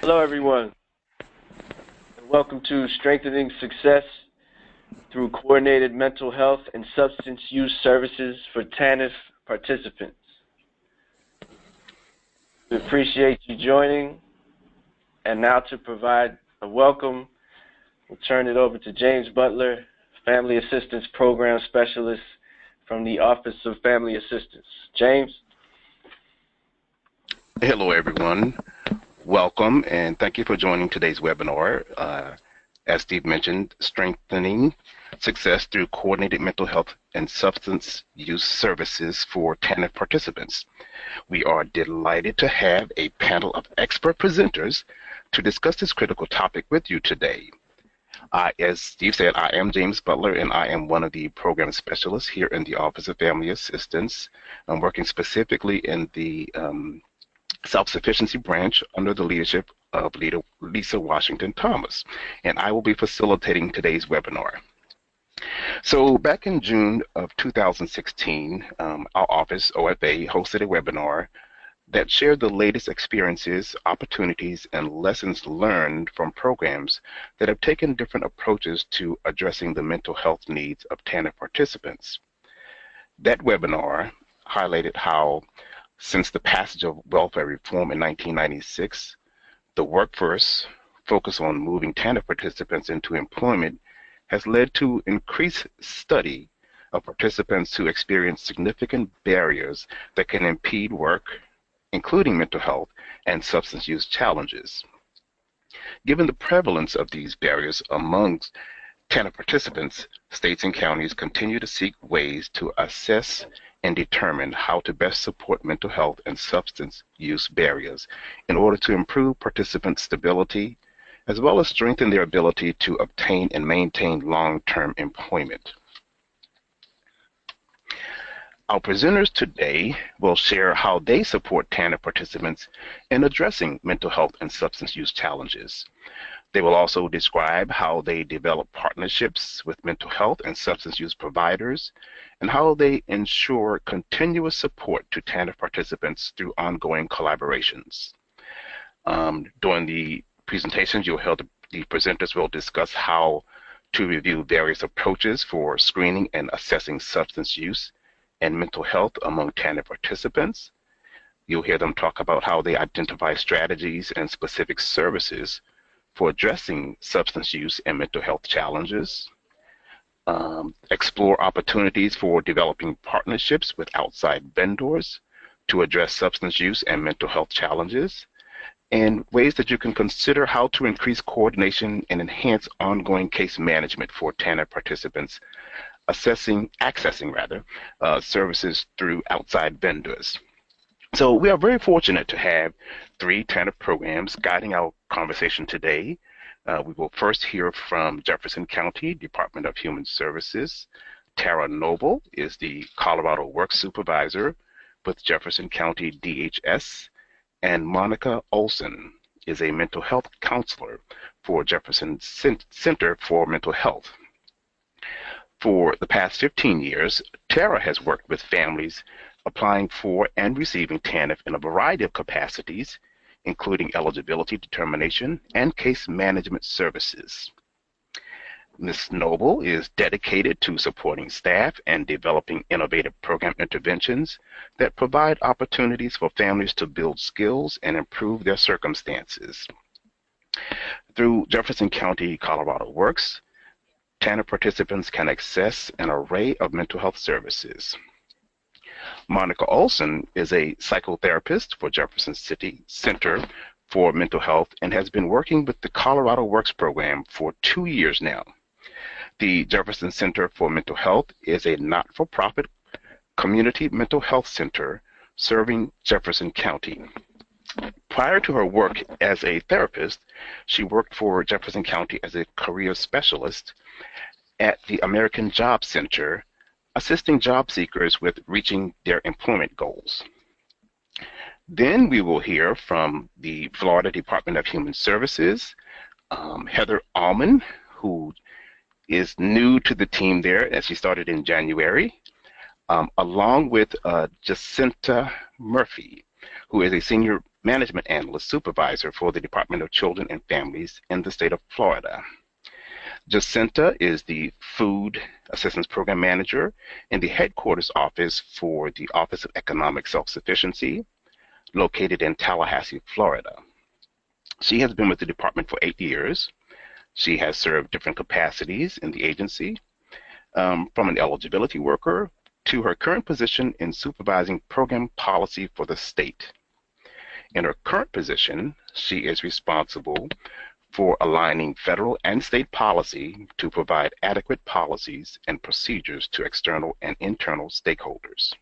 Hello, everyone, and welcome to Strengthening Success through Coordinated Mental Health and Substance Use Services for TANF participants. We appreciate you joining, and now to provide a welcome, we'll turn it over to James Butler, Family Assistance Program Specialist from the Office of Family Assistance. James? Hello, everyone. Welcome, and thank you for joining today's webinar. As Steve mentioned, Strengthening Success through Coordinated Mental Health and Substance Use Services for TANF participants. We are delighted to have a panel of expert presenters to discuss this critical topic with you today. As Steve said, I am James Butler, and I am one of the program specialists here in the Office of Family Assistance. I'm working specifically in the Self-Sufficiency Branch under the leadership of Lisa Washington Thomas, and I will be facilitating today's webinar. So back in June of 2016, our office, OFA, hosted a webinar that shared the latest experiences, opportunities, and lessons learned from programs that have taken different approaches to addressing the mental health needs of TANF participants. That webinar highlighted how, since the passage of welfare reform in 1996, the workforce focus on moving TANF participants into employment has led to increased study of participants who experience significant barriers that can impede work, including mental health and substance use challenges. Given the prevalence of these barriers amongst TANF participants, states and counties continue to seek ways to assess and determine how to best support mental health and substance use barriers in order to improve participant stability, as well as strengthen their ability to obtain and maintain long-term employment. Our presenters today will share how they support TANF participants in addressing mental health and substance use challenges. They will also describe how they develop partnerships with mental health and substance use providers and how they ensure continuous support to TANF participants through ongoing collaborations. During the presentations, the presenters will discuss how to review various approaches for screening and assessing substance use and mental health among TANF participants. You'll hear them talk about how they identify strategies and specific services for addressing substance use and mental health challenges, explore opportunities for developing partnerships with outside vendors to address substance use and mental health challenges, and ways that you can consider how to increase coordination and enhance ongoing case management for TANF participants, accessing services through outside vendors. So we are very fortunate to have three TANF programs guiding our conversation today. We will first hear from Jefferson County Department of Human Services. Tara Noble is the Colorado Work Supervisor with Jefferson County DHS, and Monica Olson is a mental health counselor for Jefferson Center for Mental Health. For the past 15 years, Tara has worked with families applying for and receiving TANF in a variety of capacities, including eligibility determination and case management services. Ms. Noble is dedicated to supporting staff and developing innovative program interventions that provide opportunities for families to build skills and improve their circumstances. Through Jefferson County Colorado Works, TANF participants can access an array of mental health services. Monica Olson is a psychotherapist for Jefferson City Center for Mental Health and has been working with the Colorado Works program for 2 years now. The Jefferson Center for Mental Health is a not-for-profit community mental health center serving Jefferson County. Prior to her work as a therapist, she worked for Jefferson County as a career specialist at the American Job Center, assisting job seekers with reaching their employment goals. Then we will hear from the Florida Department of Human Services, Heather Allman, who is new to the team there as she started in January, along with Jacinta Murphy, who is a senior Management Analyst Supervisor for the Department of Children and Families in the state of Florida. Jacinta is the Food Assistance Program Manager in the headquarters office for the Office of Economic Self-Sufficiency, located in Tallahassee, Florida. She has been with the department for 8 years. She has served different capacities in the agency, from an eligibility worker to her current position in supervising program policy for the state. In her current position, she is responsible for aligning federal and state policy to provide adequate policies and procedures to external and internal stakeholders.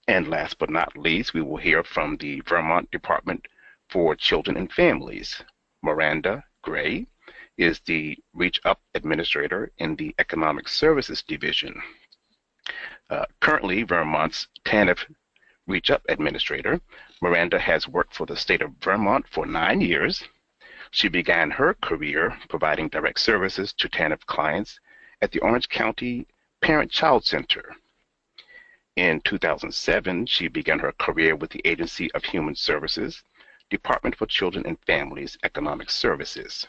And last but not least, we will hear from the Vermont Department for Children and Families. Miranda Gray is the Reach Up Administrator in the Economic Services Division. Currently, Vermont's TANF Reach Up Administrator, Miranda has worked for the state of Vermont for 9 years. She began her career providing direct services to TANF clients at the Orange County Parent-Child Center. In 2007, she began her career with the Agency of Human Services, Department for Children and Families Economic Services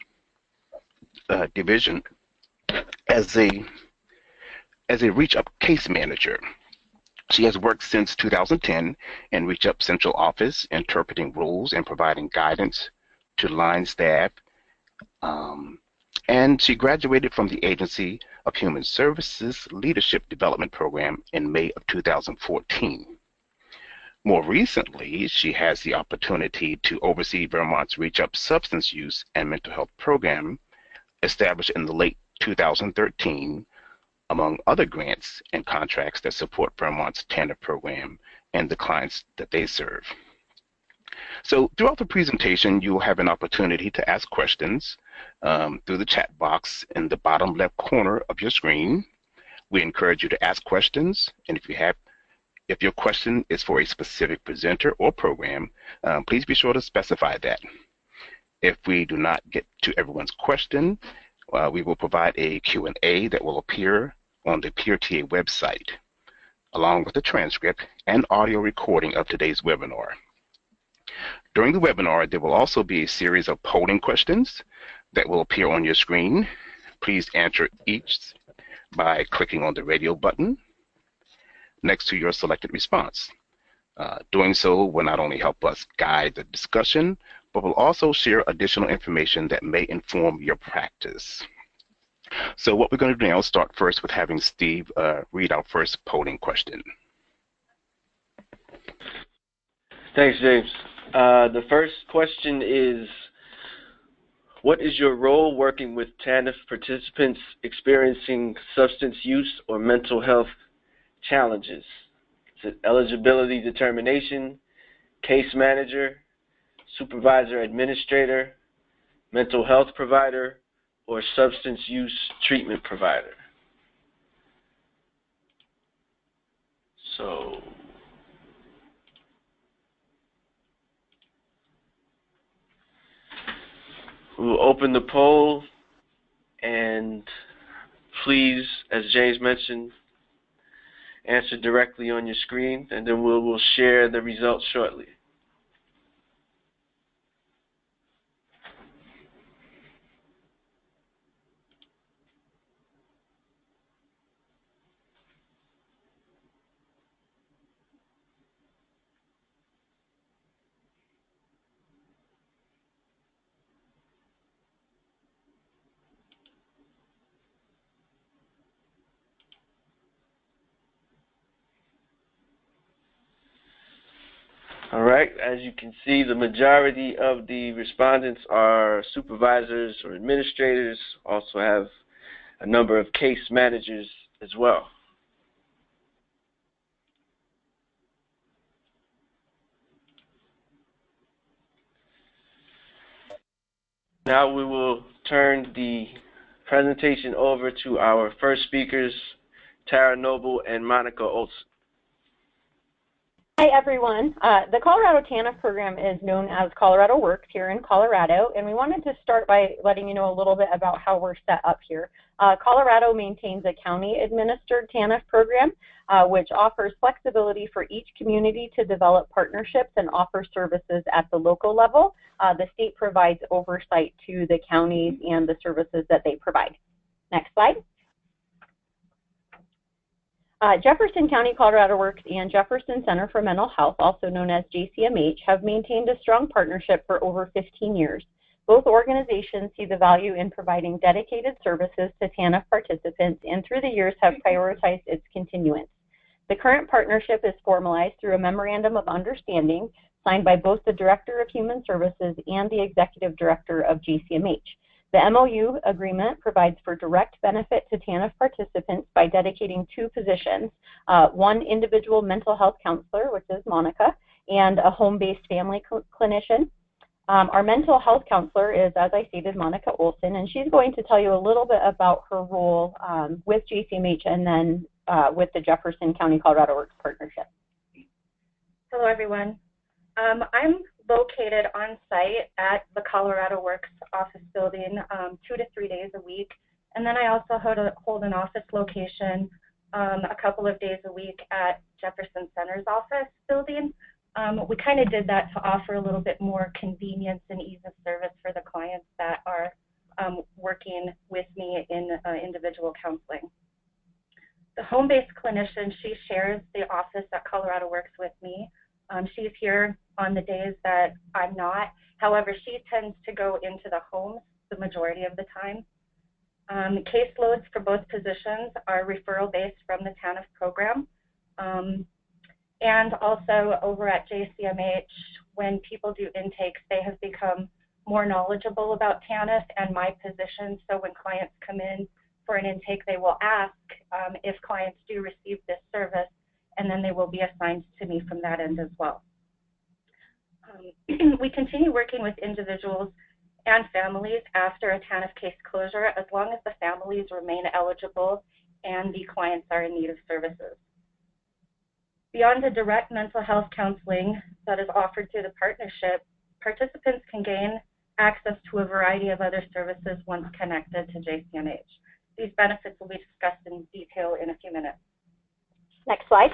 Division as a Reach Up case manager. She has worked since 2010 in Reach Up Central Office, interpreting rules and providing guidance to line staff, and she graduated from the Agency of Human Services Leadership Development Program in May of 2014. More recently, she has the opportunity to oversee Vermont's Reach Up Substance Use and Mental Health Program, established in the late 2013, among other grants and contracts that support Vermont's TANF program and the clients that they serve. So throughout the presentation, you will have an opportunity to ask questions through the chat box in the bottom left corner of your screen. We encourage you to ask questions, and if your question is for a specific presenter or program, please be sure to specify that. If we do not get to everyone's question, we will provide a Q&A that will appear on the PeerTA website, along with a transcript and audio recording of today's webinar. During the webinar, there will also be a series of polling questions that will appear on your screen. Please answer each by clicking on the radio button next to your selected response. Doing so will not only help us guide the discussion, but will also share additional information that may inform your practice. So what we're going to do now is start first with having Steve read our first polling question. Thanks, James. The first question is, what is your role working with TANF participants experiencing substance use or mental health challenges? Is it eligibility determination, case manager, supervisor administrator, mental health provider, or substance use treatment provider? So we'll open the poll, and please, as James mentioned, answer directly on your screen, and then we'll share the results shortly. All right, as you can see, the majority of the respondents are supervisors or administrators, also have a number of case managers as well. Now we will turn the presentation over to our first speakers, Tara Noble and Monica Olson. Hi, everyone. The Colorado TANF program is known as Colorado Works here in Colorado, and we wanted to start by letting you know a little bit about how we're set up here. Colorado maintains a county-administered TANF program, which offers flexibility for each community to develop partnerships and offer services at the local level. The state provides oversight to the counties and the services that they provide. Next slide. Jefferson County Colorado Works and Jefferson Center for Mental Health, also known as JCMH, have maintained a strong partnership for over 15 years. Both organizations see the value in providing dedicated services to TANF participants and through the years have prioritized its continuance. The current partnership is formalized through a memorandum of understanding signed by both the Director of Human Services and the Executive Director of JCMH. The MOU agreement provides for direct benefit to TANF participants by dedicating 2 positions, one individual mental health counselor, which is Monica, and a home-based family clinician. Our mental health counselor is, as I stated, Monica Olson, and she's going to tell you a little bit about her role with JCMH and then with the Jefferson County Colorado Works partnership. Hello, everyone. I'm located on site at the Colorado Works office building 2 to 3 days a week. And then I also hold an office location a couple of days a week at Jefferson Center's office building. We kind of did that to offer a little bit more convenience and ease of service for the clients that are working with me in individual counseling. The home-based clinician, she shares the office at Colorado Works with me. She's here on the days that I'm not. However, she tends to go into the homes the majority of the time. Caseloads for both positions are referral-based from the TANF program. And also over at JCMH, when people do intakes, they have become more knowledgeable about TANF and my position. So when clients come in for an intake, they will ask if clients do receive this service, and then they will be assigned to me from that end as well. We continue working with individuals and families after a TANF case closure as long as the families remain eligible and the clients are in need of services. Beyond the direct mental health counseling that is offered through the partnership, participants can gain access to a variety of other services once connected to JCMH. These benefits will be discussed in detail in a few minutes. Next slide.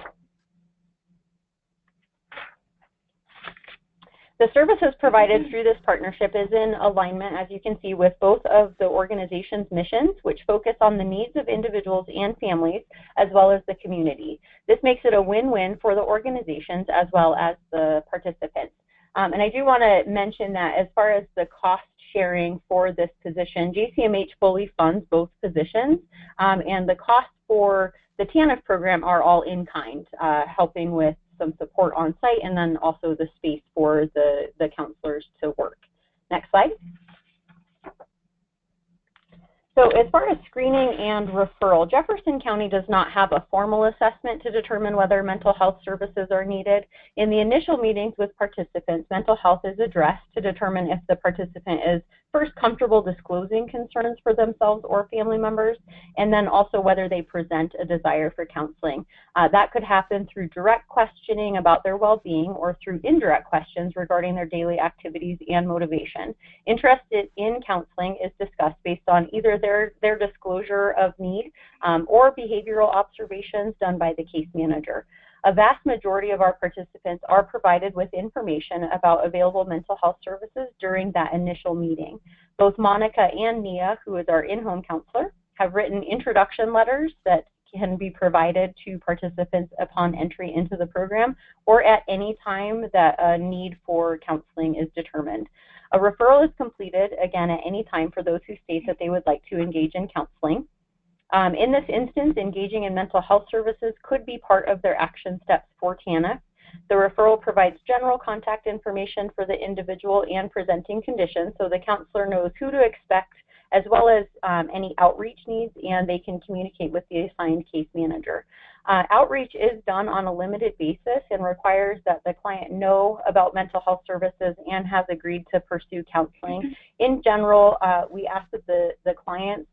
The services provided through this partnership is in alignment, as you can see, with both of the organization's missions, which focus on the needs of individuals and families, as well as the community. This makes it a win-win for the organizations as well as the participants. And I do want to mention that as far as the cost sharing for this position, JCMH fully funds both positions, and the costs for the TANF program are all in kind, helping with some support on site and then also the space for the counselors to work. Next slide. So as far as screening and referral, Jefferson County does not have a formal assessment to determine whether mental health services are needed. In the initial meetings with participants, mental health is addressed to determine if the participant is first comfortable disclosing concerns for themselves or family members, and then also whether they present a desire for counseling. That could happen through direct questioning about their well-being or through indirect questions regarding their daily activities and motivation. Interest in counseling is discussed based on either their disclosure of need or behavioral observations done by the case manager. A vast majority of our participants are provided with information about available mental health services during that initial meeting. Both Monica and Nia, who is our in-home counselor, have written introduction letters that can be provided to participants upon entry into the program or at any time that a need for counseling is determined. A referral is completed, again, at any time for those who state that they would like to engage in counseling. In this instance, engaging in mental health services could be part of their action steps for TANF. The referral provides general contact information for the individual and presenting conditions, so the counselor knows who to expect as well as any outreach needs, and they can communicate with the assigned case manager. Outreach is done on a limited basis and requires that the client know about mental health services and has agreed to pursue counseling. In general, we ask that the clients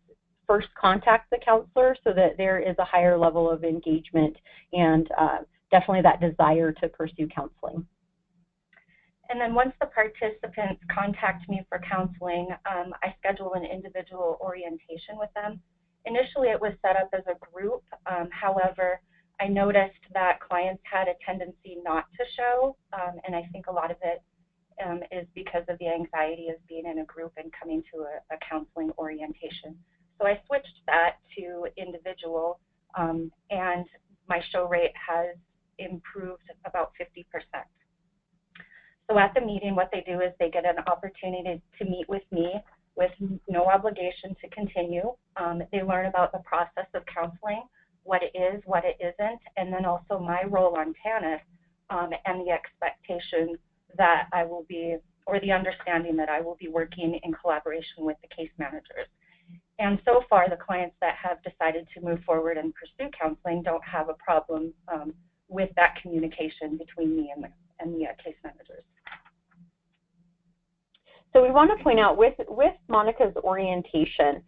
first contact the counselor so that there is a higher level of engagement and definitely that desire to pursue counseling. And then once the participants contact me for counseling, I schedule an individual orientation with them. Initially, it was set up as a group. However, I noticed that clients had a tendency not to show, and I think a lot of it is because of the anxiety of being in a group and coming to a counseling orientation. So I switched that to individual, and my show rate has improved about 50%. So at the meeting, what they do is they get an opportunity to meet with me with no obligation to continue. They learn about the process of counseling, what it is, what it isn't, and then also my role on TANF and the expectation that I will be, or the understanding that I will be working in collaboration with the case managers. And so far, the clients that have decided to move forward and pursue counseling don't have a problem with that communication between me and the case managers. So we want to point out with Monica's orientation,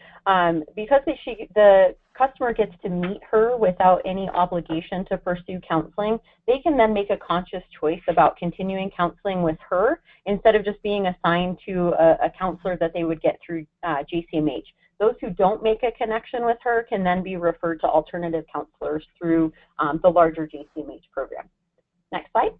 because the customer gets to meet her without any obligation to pursue counseling, they can then make a conscious choice about continuing counseling with her instead of just being assigned to a counselor that they would get through JCMH. Those who don't make a connection with her can then be referred to alternative counselors through the larger JCMH program. Next slide.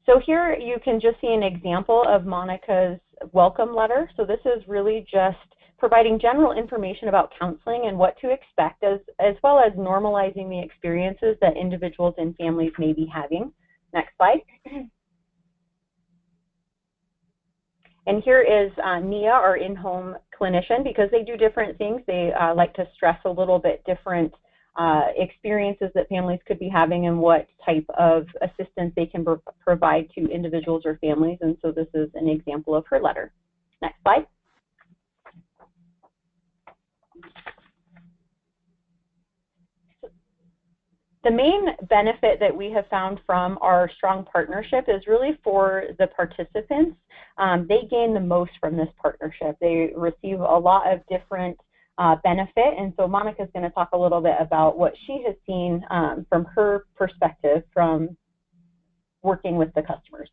So here you can just see an example of Monica's welcome letter. So this is really just providing general information about counseling and what to expect, as well as normalizing the experiences that individuals and families may be having. Next slide. And here is Nia, our in-home clinician. Because they do different things, they like to stress a little bit different experiences that families could be having and what type of assistance they can provide to individuals or families. And so this is an example of her letter. Next slide. The main benefit that we have found from our strong partnership is really for the participants. They gain the most from this partnership. They receive a lot of different benefit, and so Monica's going to talk a little bit about what she has seen from her perspective from working with the customers.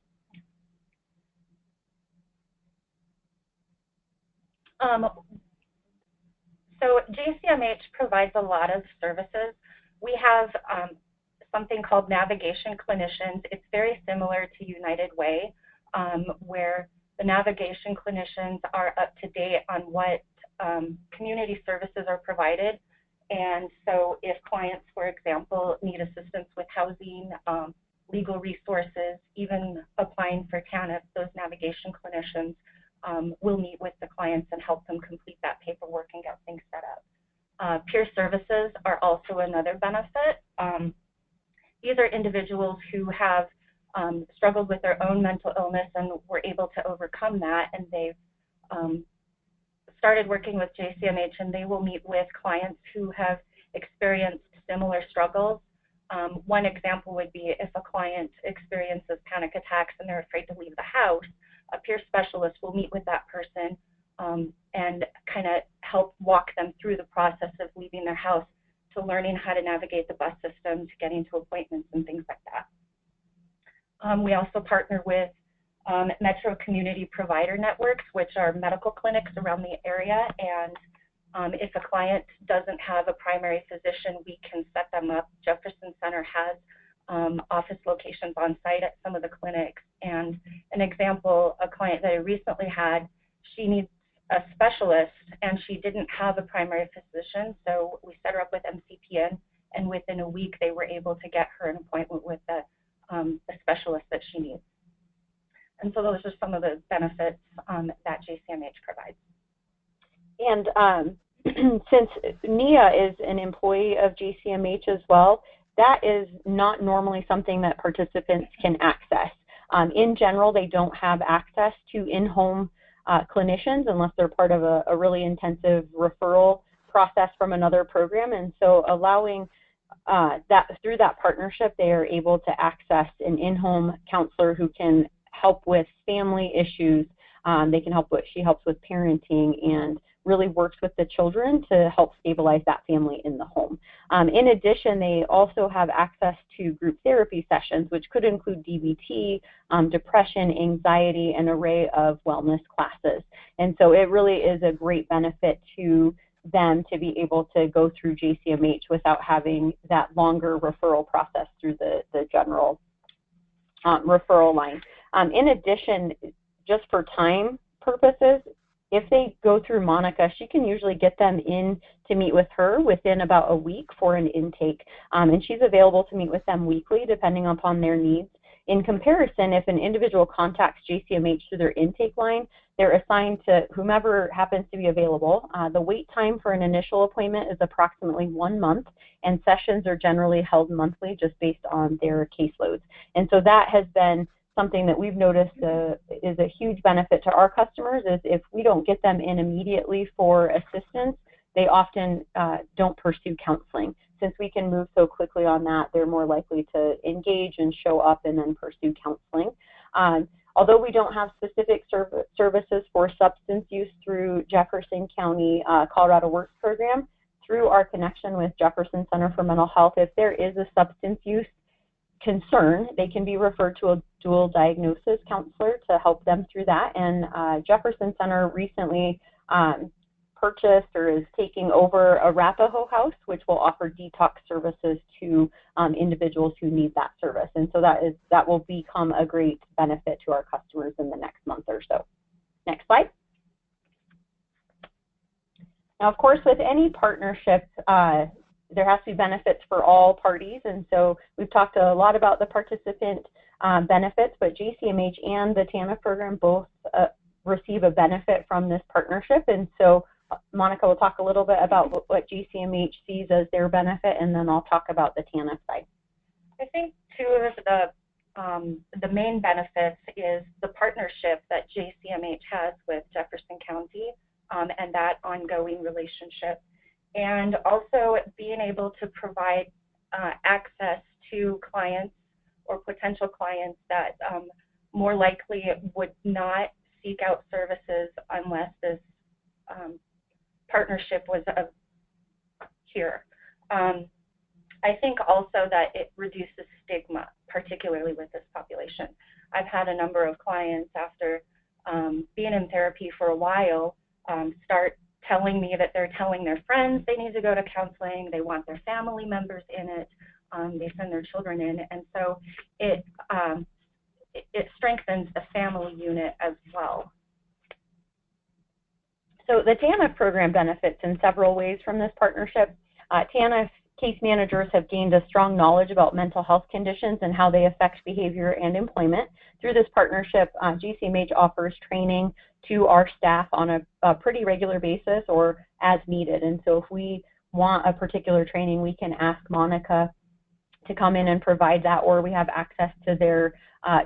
So JCMH provides a lot of services. We have something called navigation clinicians. It's very similar to United Way, where the navigation clinicians are up to date on what community services are provided. And so if clients, for example, need assistance with housing, legal resources, even applying for TANF, those navigation clinicians will meet with the clients and help them complete that paperwork and get things set up. Peer services are also another benefit. These are individuals who have struggled with their own mental illness and were able to overcome that, and they've started working with JCMH, and they will meet with clients who have experienced similar struggles. One example would be if a client experiences panic attacks and they're afraid to leave the house, a peer specialist will meet with that person and kind of help walk them through the process of leaving their house, to learning how to navigate the bus system, to getting to appointments and things like that. We also partner with Metro Community Provider Networks, which are medical clinics around the area, and if a client doesn't have a primary physician, we can set them up. Jefferson Center has office locations on site at some of the clinics. And an example, a client that I recently had, she needs a specialist and she didn't have a primary physician, so we set her up with MCPN, and within a week they were able to get her an appointment with the specialist that she needs. And so those are some of the benefits that JCMH provides. And since Nia is an employee of JCMH as well, that is not normally something that participants can access. In general, they don't have access to in-home clinicians unless they're part of a really intensive referral process from another program. And so allowing that through that partnership, they are able to access an in-home counselor who can help with family issues. They can help she helps with parenting and really works with the children to help stabilize that family in the home. In addition, they also have access to group therapy sessions, which could include DBT, depression, anxiety, an array of wellness classes. And so it really is a great benefit to them to be able to go through JCMH without having that longer referral process through the general referral line. In addition, just for time purposes, if they go through Monica, she can usually get them in to meet with her within about a week for an intake. And she's available to meet with them weekly depending upon their needs. In comparison, if an individual contacts JCMH through their intake line, they're assigned to whomever happens to be available. The wait time for an initial appointment is approximately 1 month, and sessions are generally held monthly just based on their caseloads. And so that has been something that we've noticed is a huge benefit to our customers, is if we don't get them in immediately for assistance, they often don't pursue counseling. Since we can move so quickly on that, they're more likely to engage and show up and then pursue counseling. Although we don't have specific services for substance use through Jefferson County Colorado Works program, through our connection with Jefferson Center for Mental Health, if there is a substance use concern, they can be referred to a dual diagnosis counselor to help them through that. And Jefferson Center recently purchased or is taking over Arapahoe House, which will offer detox services to individuals who need that service. And so that will become a great benefit to our customers in the next month or so. Next slide. Now, of course, with any partnership, there has to be benefits for all parties, and so we've talked a lot about the participant benefits, but JCMH and the TANF program both receive a benefit from this partnership, and so Monica will talk a little bit about what JCMH sees as their benefit, and then I'll talk about the TANF side. I think two of the main benefits is the partnership that JCMH has with Jefferson County and that ongoing relationship, and also being able to provide access to clients or potential clients that more likely would not seek out services unless this partnership was here. I think also that it reduces stigma, particularly with this population. I've had a number of clients after being in therapy for a while start telling me that they're telling their friends they need to go to counseling, they want their family members in it, they send their children in, and so it strengthens the family unit as well. So the TANF program benefits in several ways from this partnership. TANF case managers have gained a strong knowledge about mental health conditions and how they affect behavior and employment. Through this partnership, JCMH offers training to our staff on a pretty regular basis or as needed. And so if we want a particular training, we can ask Monica to come in and provide that, or we have access to their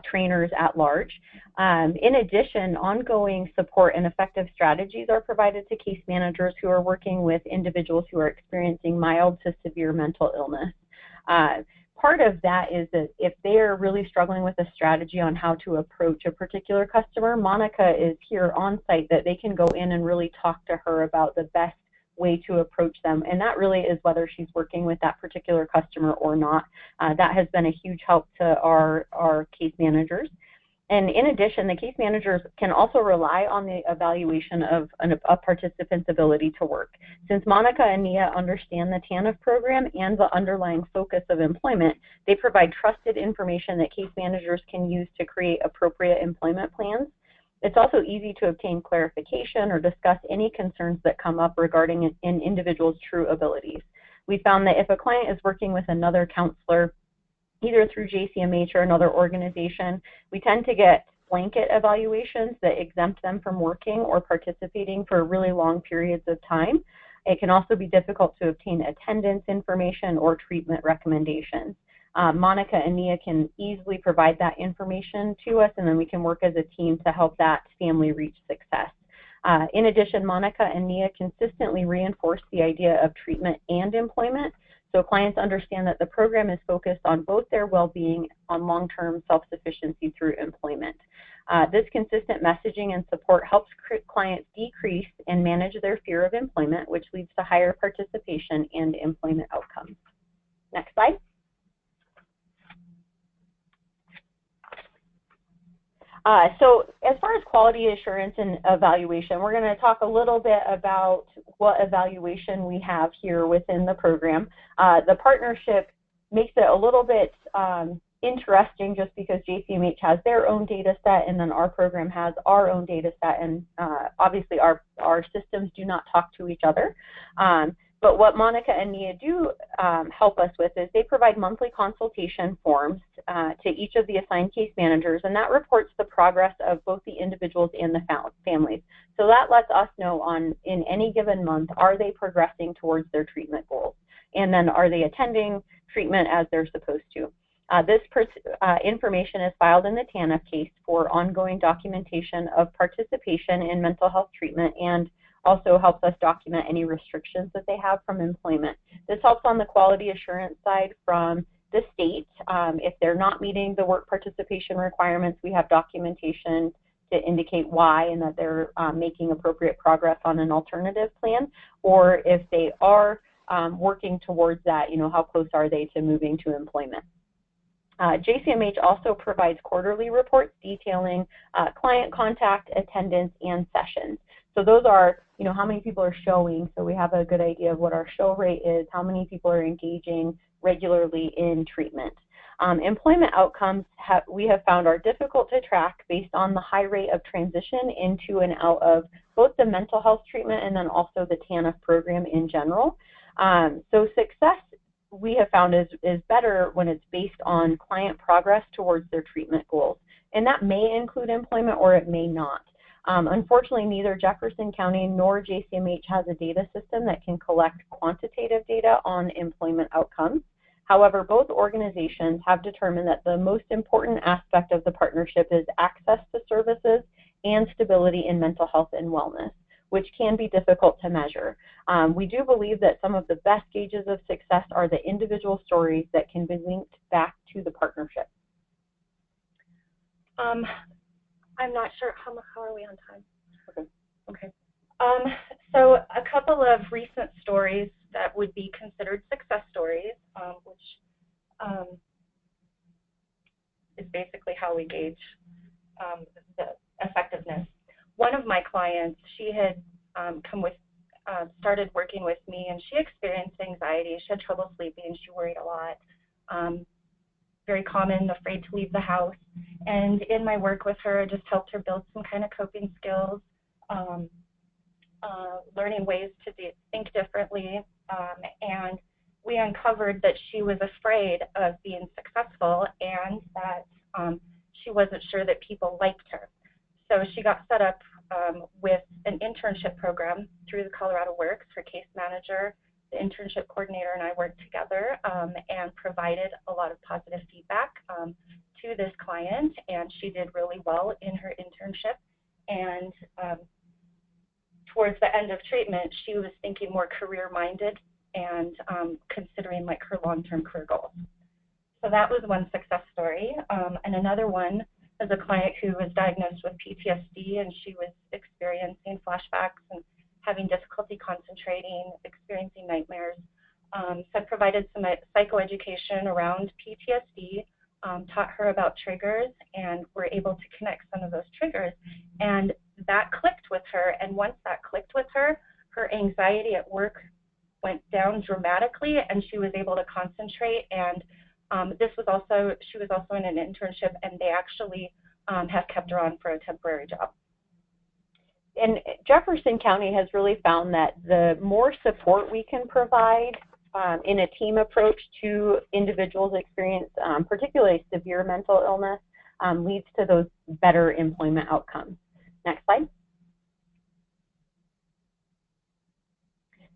trainers at large. In addition, ongoing support and effective strategies are provided to case managers who are working with individuals who are experiencing mild to severe mental illness. Part of that is that if they are really struggling with a strategy on how to approach a particular customer, Monica is here on site that they can go in and really talk to her about the best way to approach them, and that really is whether she's working with that particular customer or not. That has been a huge help to our case managers. And in addition, the case managers can also rely on the evaluation of a participant's ability to work. Since Monica and Nia understand the TANF program and the underlying focus of employment, they provide trusted information that case managers can use to create appropriate employment plans. It's also easy to obtain clarification or discuss any concerns that come up regarding an individual's true abilities. We found that if a client is working with another counselor, either through JCMH or another organization, we tend to get blanket evaluations that exempt them from working or participating for really long periods of time. It can also be difficult to obtain attendance information or treatment recommendations. Monica and Nia can easily provide that information to us, and then we can work as a team to help that family reach success. In addition, Monica and Nia consistently reinforce the idea of treatment and employment, so clients understand that the program is focused on both their well-being on long-term self-sufficiency through employment. This consistent messaging and support helps clients decrease and manage their fear of employment, which leads to higher participation and employment outcomes. Next slide. So as far as quality assurance and evaluation, we're going to talk a little bit about what evaluation we have here within the program. The partnership makes it a little bit interesting just because JCMH has their own data set and then our program has our own data set, and obviously our systems do not talk to each other. But what Monica and Nia do help us with is they provide monthly consultation forms to each of the assigned case managers, and that reports the progress of both the individuals and the families. So that lets us know in any given month, are they progressing towards their treatment goals? And then are they attending treatment as they're supposed to? This information is filed in the TANF case for ongoing documentation of participation in mental health treatment, and also helps us document any restrictions that they have from employment. This helps on the quality assurance side from the state. If they're not meeting the work participation requirements, we have documentation to indicate why and that they're making appropriate progress on an alternative plan. Or if they are working towards that, how close are they to moving to employment? JCMH also provides quarterly reports detailing client contact, attendance, and sessions. So those are, how many people are showing, so we have a good idea of what our show rate is, how many people are engaging regularly in treatment. Employment outcomes we have found are difficult to track based on the high rate of transition into and out of both the mental health treatment and then also the TANF program in general. So success we have found is better when it's based on client progress towards their treatment goals. And that may include employment or it may not. Unfortunately, neither Jefferson County nor JCMH has a data system that can collect quantitative data on employment outcomes. However, both organizations have determined that the most important aspect of the partnership is access to services and stability in mental health and wellness, which can be difficult to measure. We do believe that some of the best gauges of success are the individual stories that can be linked back to the partnership. I'm not sure, how are we on time? Okay. So a couple of recent stories that would be considered success stories, which is basically how we gauge the effectiveness. One of my clients, she had started working with me, and she experienced anxiety. She had trouble sleeping. She worried a lot. Very common, afraid to leave the house. And in my work with her, I just helped her build some kind of coping skills, learning ways to think differently. And we uncovered that she was afraid of being successful and that she wasn't sure that people liked her. So she got set up with an internship program through the Colorado Works. Her case manager, the internship coordinator, and I worked together and provided a lot of positive feedback to this client, and she did really well in her internship. And towards the end of treatment, she was thinking more career-minded and considering like her long-term career goals. So that was one success story. And another one is a client who was diagnosed with PTSD, and she was experiencing flashbacks and having difficulty concentrating, experiencing nightmares. So I provided some psychoeducation around PTSD, taught her about triggers, and were able to connect some of those triggers. And that clicked with her, and once that clicked with her, her anxiety at work went down dramatically, and she was able to concentrate. And she was also in an internship, and they actually have kept her on for a temporary job. And Jefferson County has really found that the more support we can provide in a team approach to individuals experience particularly severe mental illness leads to those better employment outcomes. Next slide.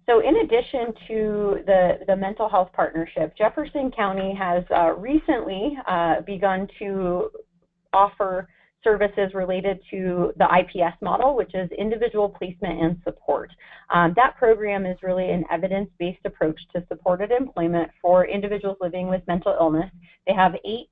So in addition to the mental health partnership, Jefferson County has recently begun to offer services related to the IPS model, which is individual placement and support. That program is really an evidence-based approach to supported employment for individuals living with mental illness. They have 8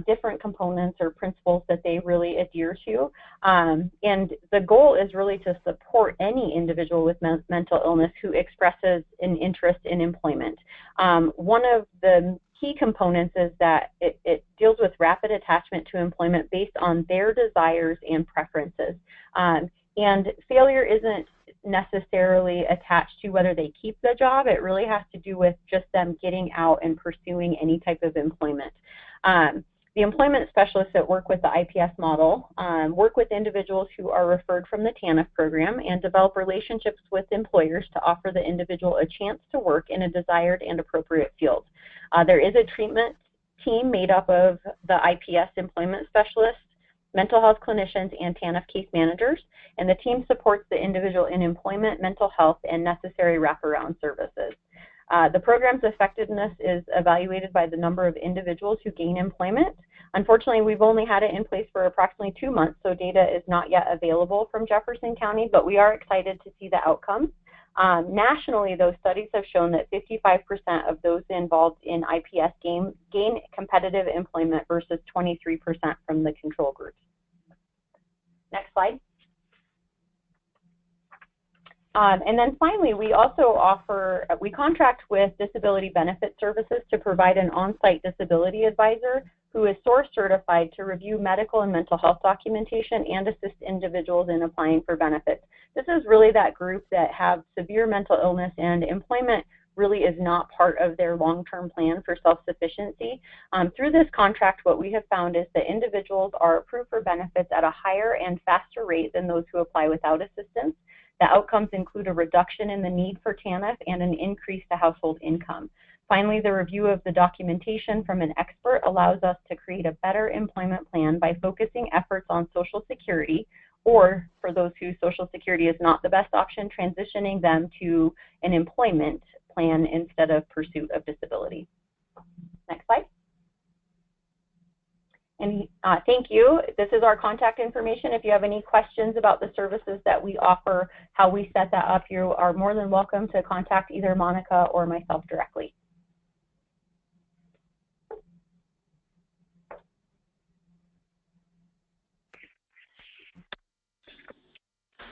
different components or principles that they really adhere to. And the goal is really to support any individual with mental illness who expresses an interest in employment. One of the key components is that it deals with rapid attachment to employment based on their desires and preferences. And failure isn't necessarily attached to whether they keep the job. It really has to do with just them getting out and pursuing any type of employment. The employment specialists that work with the IPS model work with individuals who are referred from the TANF program and develop relationships with employers to offer the individual a chance to work in a desired and appropriate field. There is a treatment team made up of the IPS employment specialists, mental health clinicians, and TANF case managers, and the team supports the individual in employment, mental health, and necessary wraparound services. The program's effectiveness is evaluated by the number of individuals who gain employment. Unfortunately, we've only had it in place for approximately 2 months, so data is not yet available from Jefferson County, but we are excited to see the outcomes. Nationally, those studies have shown that 55% of those involved in IPS gain competitive employment versus 23% from the control groups. Next slide. And then finally, we also we contract with Disability Benefit Services to provide an on-site disability advisor who is source certified to review medical and mental health documentation and assist individuals in applying for benefits. This is really that group that have severe mental illness, and employment really is not part of their long-term plan for self-sufficiency. Through this contract, what we have found is that individuals are approved for benefits at a higher and faster rate than those who apply without assistance. The outcomes include a reduction in the need for TANF and an increase to household income. Finally, the review of the documentation from an expert allows us to create a better employment plan by focusing efforts on Social Security, or for those who Social Security is not the best option, transitioning them to an employment plan instead of pursuit of disability. Next slide. And thank you. This is our contact information. If you have any questions about the services that we offer, how we set that up, you are more than welcome to contact either Monica or myself directly.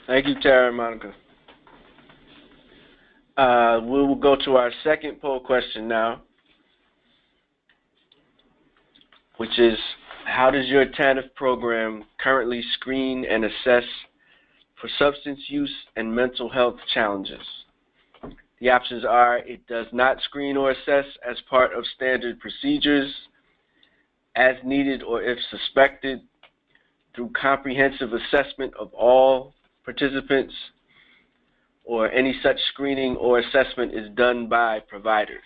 Thank you, Tara and Monica. We will go to our second poll question now, which is, how does your TANF program currently screen and assess for substance use and mental health challenges? The options are: it does not screen or assess as part of standard procedures, as needed or if suspected, through comprehensive assessment of all participants, or any such screening or assessment is done by providers.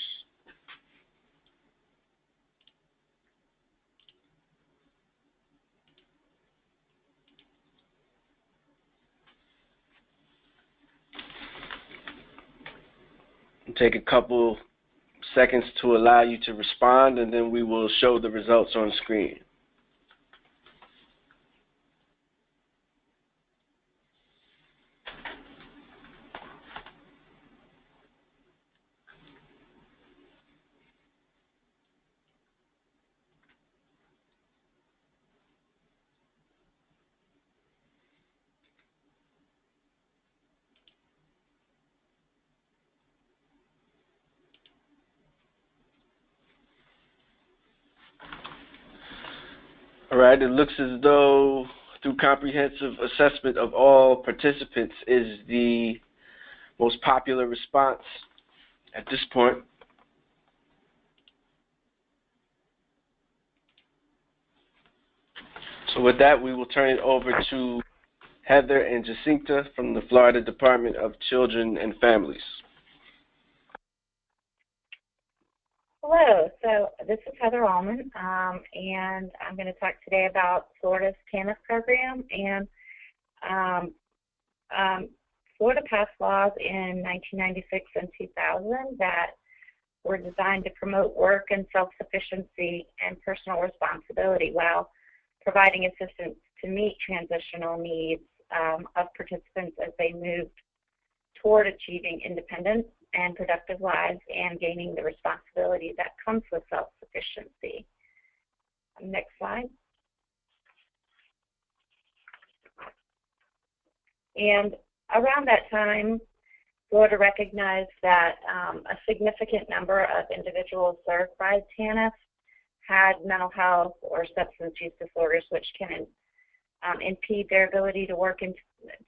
We'll take a couple seconds to allow you to respond, and then we will show the results on screen. All right, it looks as though through comprehensive assessment of all participants is the most popular response at this point. So with that, we will turn it over to Heather and Jacinta from the Florida Department of Children and Families. Hello, so this is Heather Allman, and I'm going to talk today about Florida's TANF program. And Florida passed laws in 1996 and 2000 that were designed to promote work and self-sufficiency and personal responsibility while providing assistance to meet transitional needs of participants as they moved toward achieving independence and productive lives and gaining the responsibility that comes with self-sufficiency. Next slide. And around that time, Florida recognized that a significant number of individuals served by TANF had mental health or substance use disorders, which can impede their ability to work and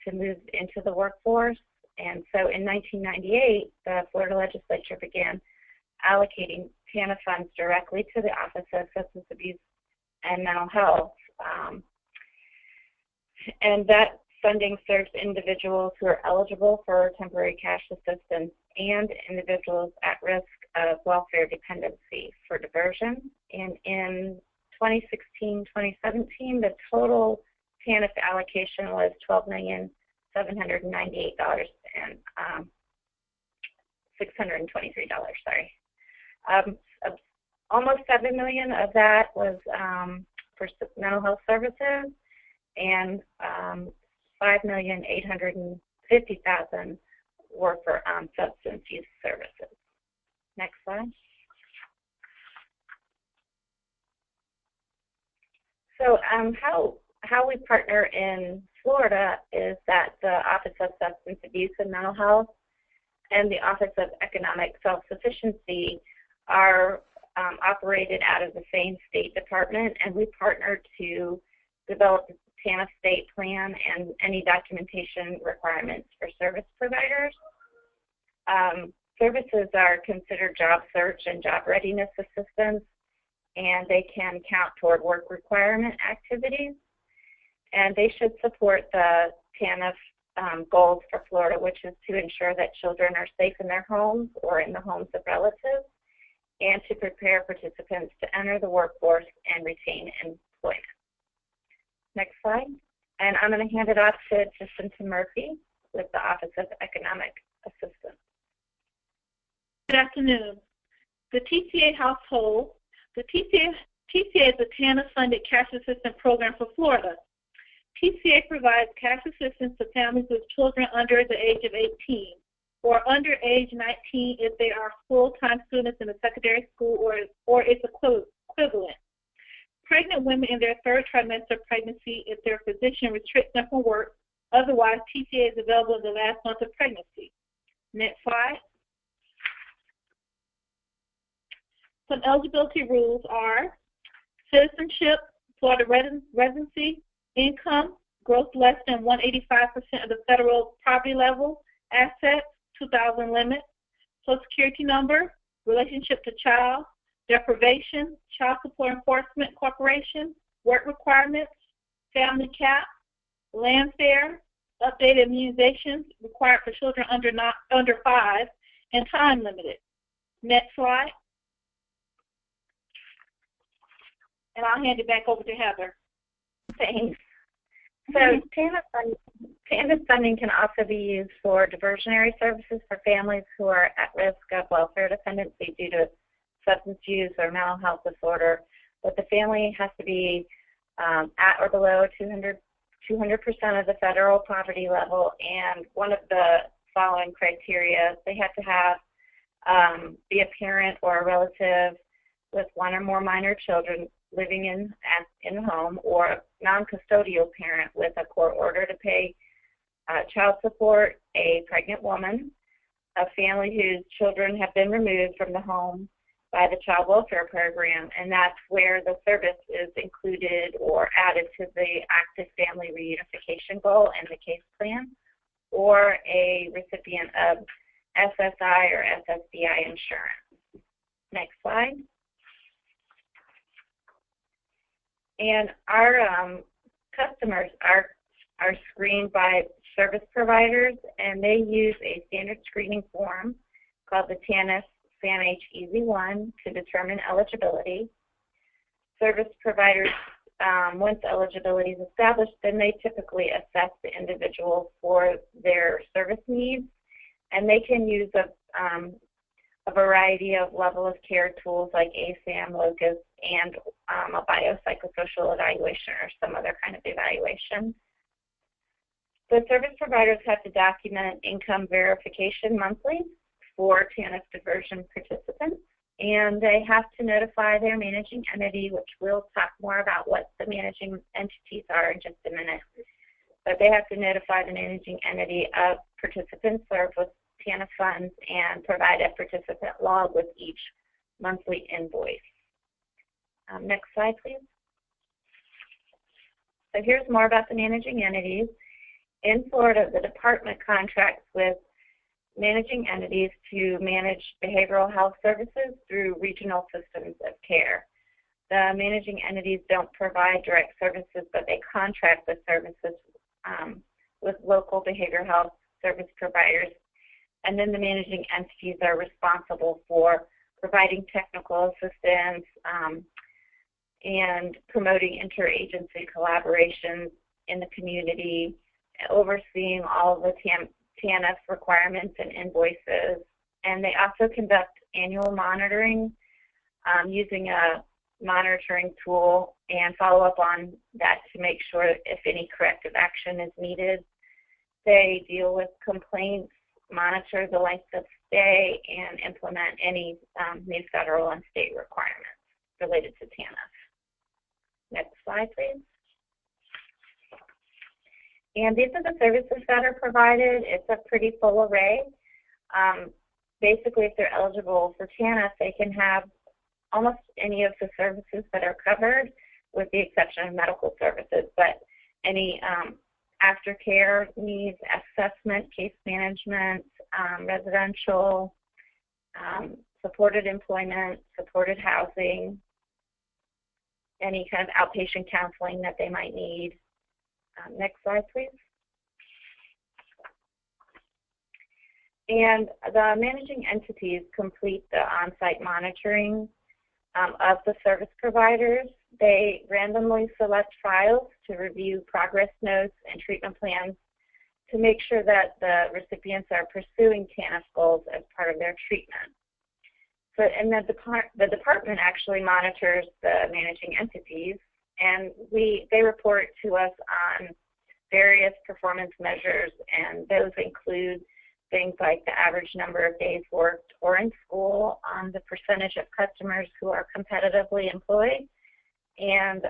to move into the workforce. And so in 1998, the Florida legislature began allocating TANF funds directly to the Office of Substance Abuse and Mental Health. And that funding serves individuals who are eligible for temporary cash assistance and individuals at risk of welfare dependency for diversion. And in 2016-2017, the total TANF allocation was $12,798,623. Sorry, almost $7 million of that was for mental health services, and $5,850,000 were for substance use services. Next slide. So how we partner in Florida is that the Office of Substance Abuse and Mental Health and the Office of Economic Self-Sufficiency are operated out of the same state department, and we partner to develop the TANF state plan and any documentation requirements for service providers. Services are considered job search and job readiness assistance, and they can count toward work requirement activities. And they should support the TANF goals for Florida, which is to ensure that children are safe in their homes or in the homes of relatives, and to prepare participants to enter the workforce and retain employment. Next slide. And I'm going to hand it off to Jacinta Murphy with the Office of Economic Assistance. Good afternoon. The TTA Household. The TTA is a TANF-funded cash assistance program for Florida. TTA provides cash assistance to families with children under the age of 18 or under age 19 if they are full-time students in a secondary school or its equivalent. Pregnant women in their third trimester of pregnancy if their physician restricts them from work. Otherwise, TTA is available in the last month of pregnancy. Next slide. Some eligibility rules are citizenship, Florida residency, income, gross less than 185% of the federal poverty level, assets, 2,000 limit, Social Security number, relationship to child, deprivation, child support enforcement corporation, work requirements, family cap, land fare, updated immunizations required for children under 5, and time limited. Next slide. And I'll hand it back over to Heather. Thanks. So TANF funding can also be used for diversionary services for families who are at risk of welfare dependency due to substance use or mental health disorder, but the family has to be at or below 200% of the federal poverty level, and one of the following criteria: they have to have be a parent or a relative with one or more minor children living in the home, or a non-custodial parent with a court order to pay child support, a pregnant woman, a family whose children have been removed from the home by the child welfare program, and that's where the service is included or added to the active family reunification goal and the case plan, or a recipient of SSI or SSDI insurance. Next slide. And our customers are screened by service providers, and they use a standard screening form called the TANF SAMH Easy 1 to determine eligibility. Service providers, once eligibility is established, then they typically assess the individual for their service needs, and they can use a variety of level of care tools like ASAM, LOCUS, and a biopsychosocial evaluation or some other kind of evaluation. The service providers have to document income verification monthly for TANF diversion participants, And they have to notify their managing entity, which we'll talk more about what the managing entities are in just a minute. But they have to notify the managing entity of participants served with TANF funds and provide a participant log with each monthly invoice. Next slide, please. So here's more about the managing entities. In Florida, the department contracts with managing entities to manage behavioral health services through regional systems of care. The managing entities don't provide direct services, but they contract the services with local behavioral health service providers. And then the managing entities are responsible for providing technical assistance and promoting interagency collaboration in the community, overseeing all of the TANF requirements and invoices. And they also conduct annual monitoring using a monitoring tool and follow up on that to make sure if any corrective action is needed. They deal with complaints, monitor the length of stay, and implement any new federal and state requirements related to TANF. Next slide, please. And these are the services that are provided. It's a pretty full array. Basically, if they're eligible for TANF, they can have almost any of the services that are covered, with the exception of medical services, but any aftercare needs, assessment, case management, residential, supported employment, supported housing, any kind of outpatient counseling that they might need. Next slide, please. And the managing entities complete the on-site monitoring of the service providers. They randomly select files to review progress notes and treatment plans to make sure that the recipients are pursuing TANF goals as part of their treatment. So, and the department actually monitors the managing entities, and they report to us on various performance measures, and those include things like the average number of days worked or in school, the percentage of customers who are competitively employed, and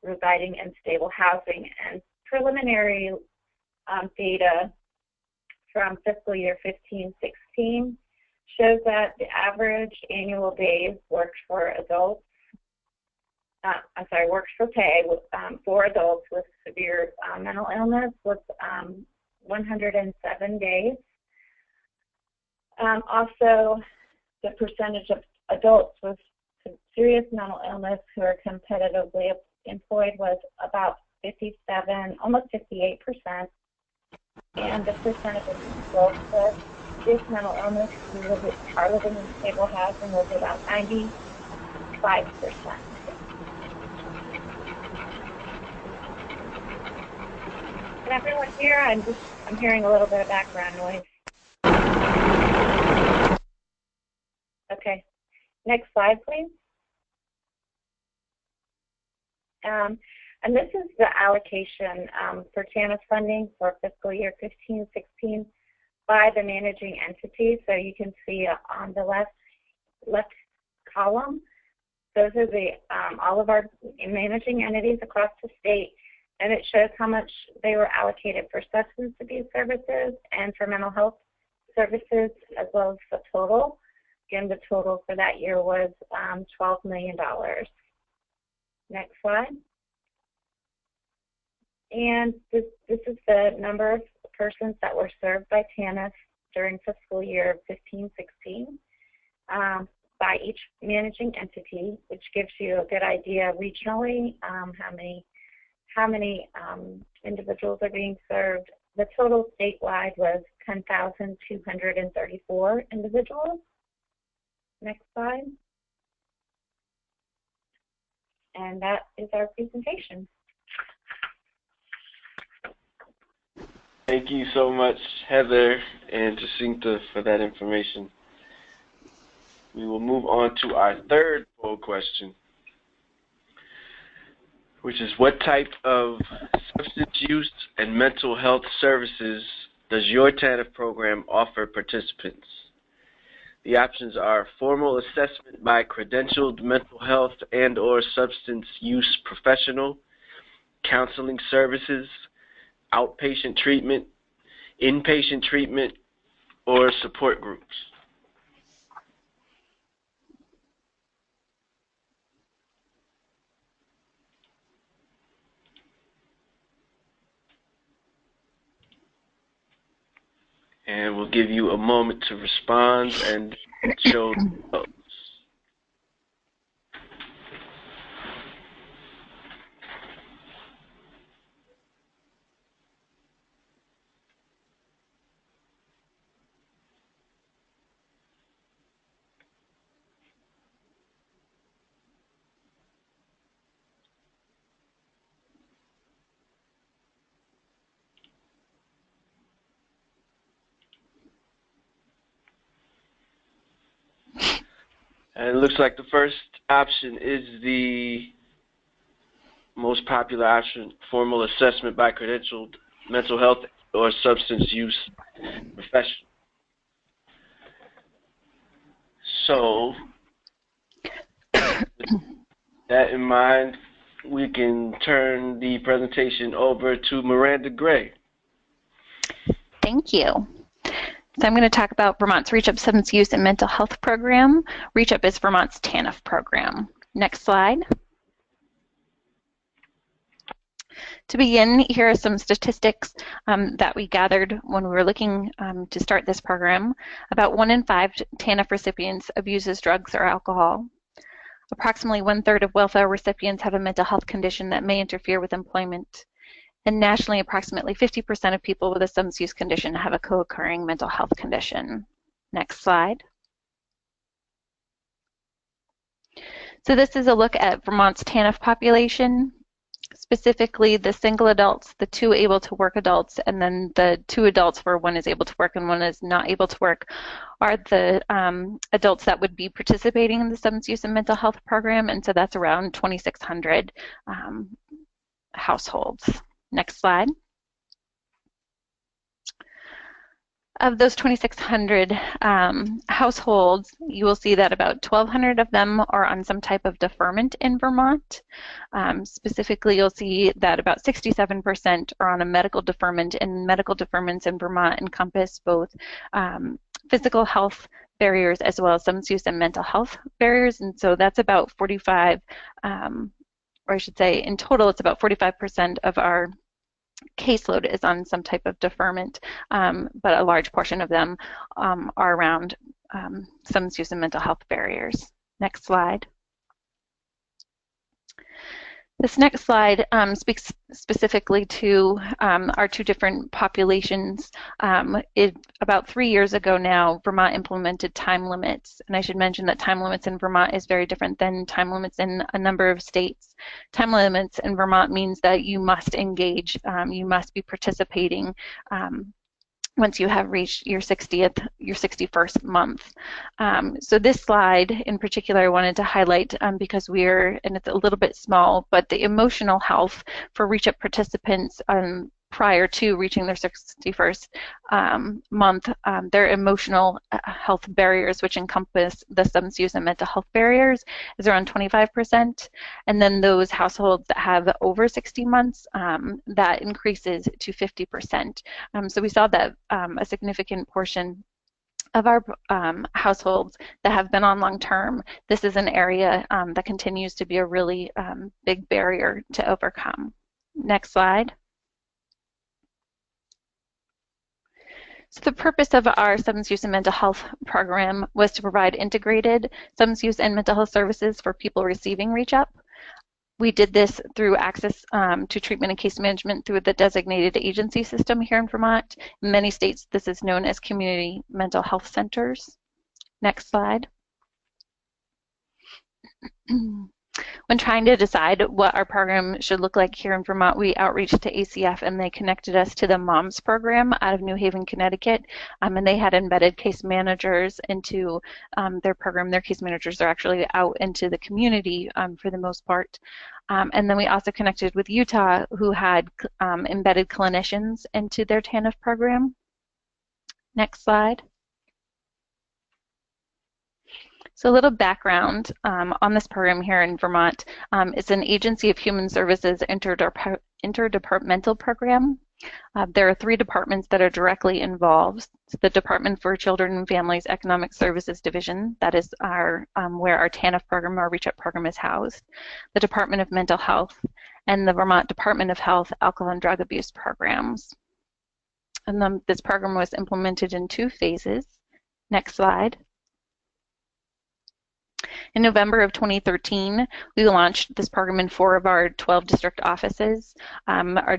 residing in stable housing. And preliminary data from fiscal year 15-16 shows that the average annual days worked for adults, worked for pay for adults with severe mental illness was 107 days. Also, the percentage of adults with serious mental illness who are competitively employed was about 57, almost 58%. And the percentage of adults with serious mental illness who are living in stable housing was about 95%. Can everyone hear? I'm hearing a little bit of background noise. Okay, next slide, please. And this is the allocation for TANF funding for fiscal year 15-16 by the managing entity. So you can see on the left column, those are the all of our managing entities across the state, and it shows how much they were allocated for substance abuse services and for mental health services, as well as the total. Again, the total for that year was $12 million. Next slide. And this is the number of persons that were served by TANF during fiscal year 15-16 by each managing entity, which gives you a good idea regionally how many individuals are being served. The total statewide was 10,234 individuals. Next slide. And that is our presentation. Thank you so much, Heather and Jacinta, for that information. We will move on to our third poll question, which is, what type of substance use and mental health services does your TANF program offer participants? The options are formal assessment by credentialed mental health and/or substance use professional, counseling services, outpatient treatment, inpatient treatment, or support groups. And we'll give you a moment to respond and show the votes. And it looks like the first option is the most popular option, formal assessment by credentialed mental health or substance use professional. So, with that in mind, we can turn the presentation over to Miranda Gray. Thank you. So I'm going to talk about Vermont's Reach Up Substance Use and Mental Health Program. Reach Up is Vermont's TANF program. Next slide. To begin, here are some statistics that we gathered when we were looking to start this program. About 1 in 5 TANF recipients abuses drugs or alcohol. Approximately 1/3 of welfare recipients have a mental health condition that may interfere with employment. And nationally, approximately 50% of people with a substance use condition have a co-occurring mental health condition. Next slide. So this is a look at Vermont's TANF population, specifically the single adults, the 2 able to work adults, and then the 2 adults where 1 is able to work and 1 is not able to work are the adults that would be participating in the substance use and mental health program, and so that's around 2,600 households. Next slide. Of those 2,600 households, you will see that about 1,200 of them are on some type of deferment in Vermont. Specifically, you'll see that about 67% are on a medical deferment, and medical deferments in Vermont encompass both physical health barriers as well as substance use and mental health barriers, and so that's about 45, or I should say in total it's about 45% of our caseload is on some type of deferment, but a large portion of them are around substance use and mental health barriers. Next slide. This next slide speaks specifically to our 2 different populations. About 3 years ago now, Vermont implemented time limits, and I should mention that time limits in Vermont is very different than time limits in a number of states. Time limits in Vermont means that you must engage, you must be participating once you have reached your 61st month. So this slide in particular I wanted to highlight because and it's a little bit small, but the emotional health for Reach Up participants prior to reaching their 61st month, their emotional health barriers, which encompass the substance use and mental health barriers, is around 25%. And then those households that have over 60 months, that increases to 50%. So we saw that a significant portion of our households that have been on long term, this is an area that continues to be a really big barrier to overcome. Next slide. So the purpose of our substance use and mental health program was to provide integrated substance use and mental health services for people receiving Reach Up. We did this through access to treatment and case management through the designated agency system here in Vermont. In many states, this is known as community mental health centers. Next slide. When trying to decide what our program should look like here in Vermont, we outreached to ACF and they connected us to the MOMS program out of New Haven, Connecticut, and they had embedded case managers into their program. Their case managers are actually out into the community for the most part. And then we also connected with Utah, who had embedded clinicians into their TANF program. Next slide. So a little background on this program here in Vermont. It's an Agency of Human Services interdepartmental program. There are 3 departments that are directly involved. The Department for Children and Families Economic Services Division, that is our where our TANF program, our REACH-UP program, is housed. The Department of Mental Health, and the Vermont Department of Health Alcohol and Drug Abuse programs. And this program was implemented in 2 phases. Next slide. In November of 2013, we launched this program in 4 of our 12 district offices. Our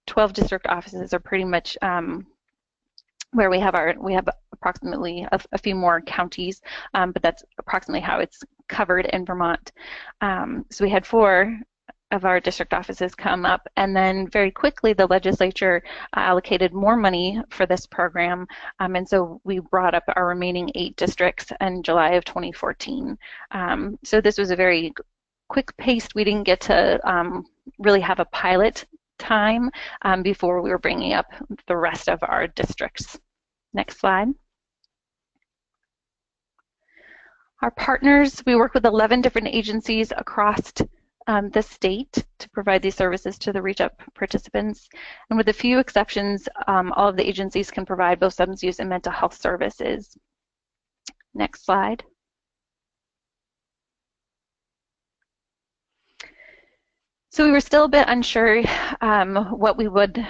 12 district offices are pretty much where we have approximately a few more counties, but that's approximately how it's covered in Vermont. So we had 4 of our district offices come up, and then very quickly the legislature allocated more money for this program, and so we brought up our remaining 8 districts in July of 2014. So this was a very quick pace. We didn't get to really have a pilot time before we were bringing up the rest of our districts. Next slide. Our partners, we work with 11 different agencies across the state to provide these services to the REACH-UP participants. And with a few exceptions, all of the agencies can provide both substance use and mental health services. Next slide. So we were still a bit unsure what we would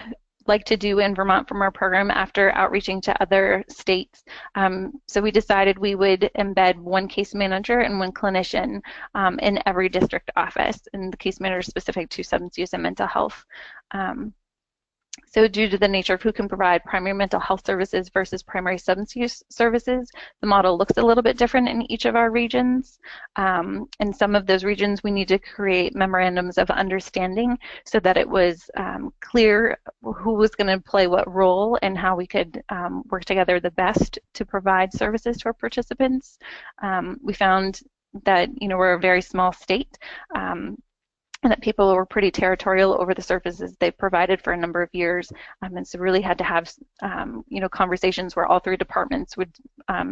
like to do in Vermont from our program after outreaching to other states. So we decided we would embed 1 case manager and 1 clinician in every district office, and the case manager is specific to substance use and mental health. So due to the nature of who can provide primary mental health services versus primary substance use services, the model looks a little bit different in each of our regions. In some of those regions, we need to create memorandums of understanding so that it was clear who was going to play what role and how we could work together the best to provide services to our participants. We found that, we're a very small state, and that people were pretty territorial over the services they provided for a number of years, and so really had to have conversations where all 3 departments would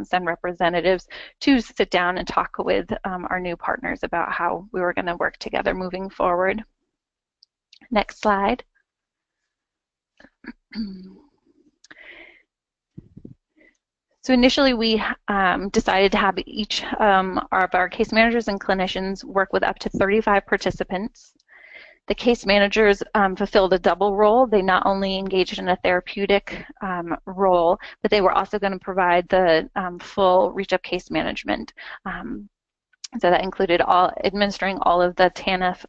send representatives to sit down and talk with our new partners about how we were going to work together moving forward. Next slide. So initially we decided to have each of our case managers and clinicians work with up to 35 participants. The case managers fulfilled a double role. They not only engaged in a therapeutic role, but they were also going to provide the full REACH-UP case management. So that included administering all of the TANF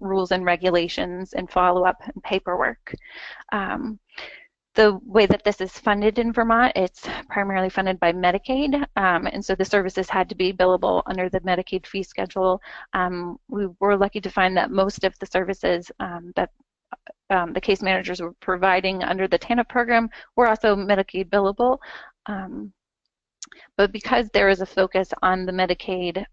rules and regulations and follow-up and paperwork. The way that this is funded in Vermont, it's primarily funded by Medicaid, and so the services had to be billable under the Medicaid fee schedule. We were lucky to find that most of the services that the case managers were providing under the TANF program were also Medicaid billable. But because there is a focus on the Medicaid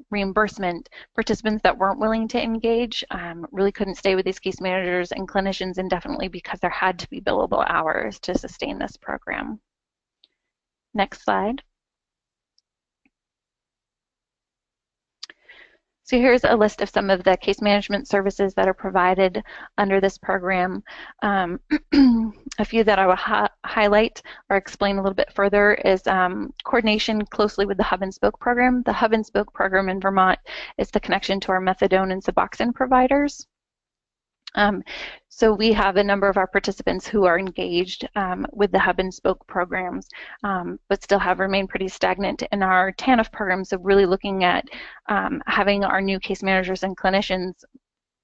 reimbursement, participants that weren't willing to engage really couldn't stay with these case managers and clinicians indefinitely because there had to be billable hours to sustain this program. Next slide. So here's a list of some of the case management services that are provided under this program. A few that I will highlight or explain a little bit further is coordination closely with the Hub and Spoke program. The Hub and Spoke program in Vermont is the connection to our methadone and Suboxone providers. So we have a number of our participants who are engaged with the Hub and Spoke programs, but still have remained pretty stagnant in our TANF program. So really looking at having our new case managers and clinicians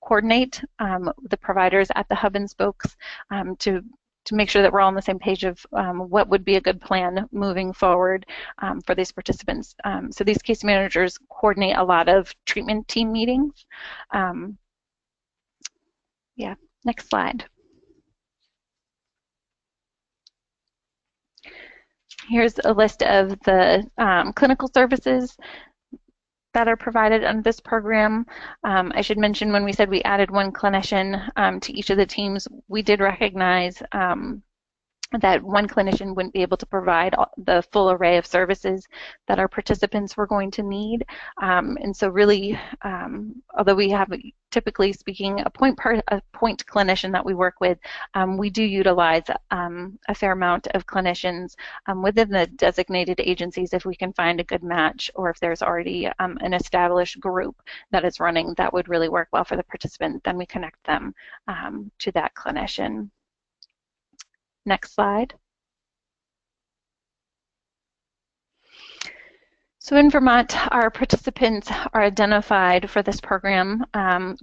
coordinate the providers at the Hub and Spokes to make sure that we're all on the same page of what would be a good plan moving forward for these participants. So these case managers coordinate a lot of treatment team meetings. Yeah, next slide. Here's a list of the clinical services that are provided under this program. I should mention when we said we added 1 clinician to each of the teams, we did recognize that one clinician wouldn't be able to provide the full array of services that our participants were going to need. And so really, although we have, typically speaking, a point clinician that we work with, we do utilize a fair amount of clinicians within the designated agencies if we can find a good match, or if there's already an established group that is running that would really work well for the participant, then we connect them to that clinician. Next slide. So in Vermont, our participants are identified for this program.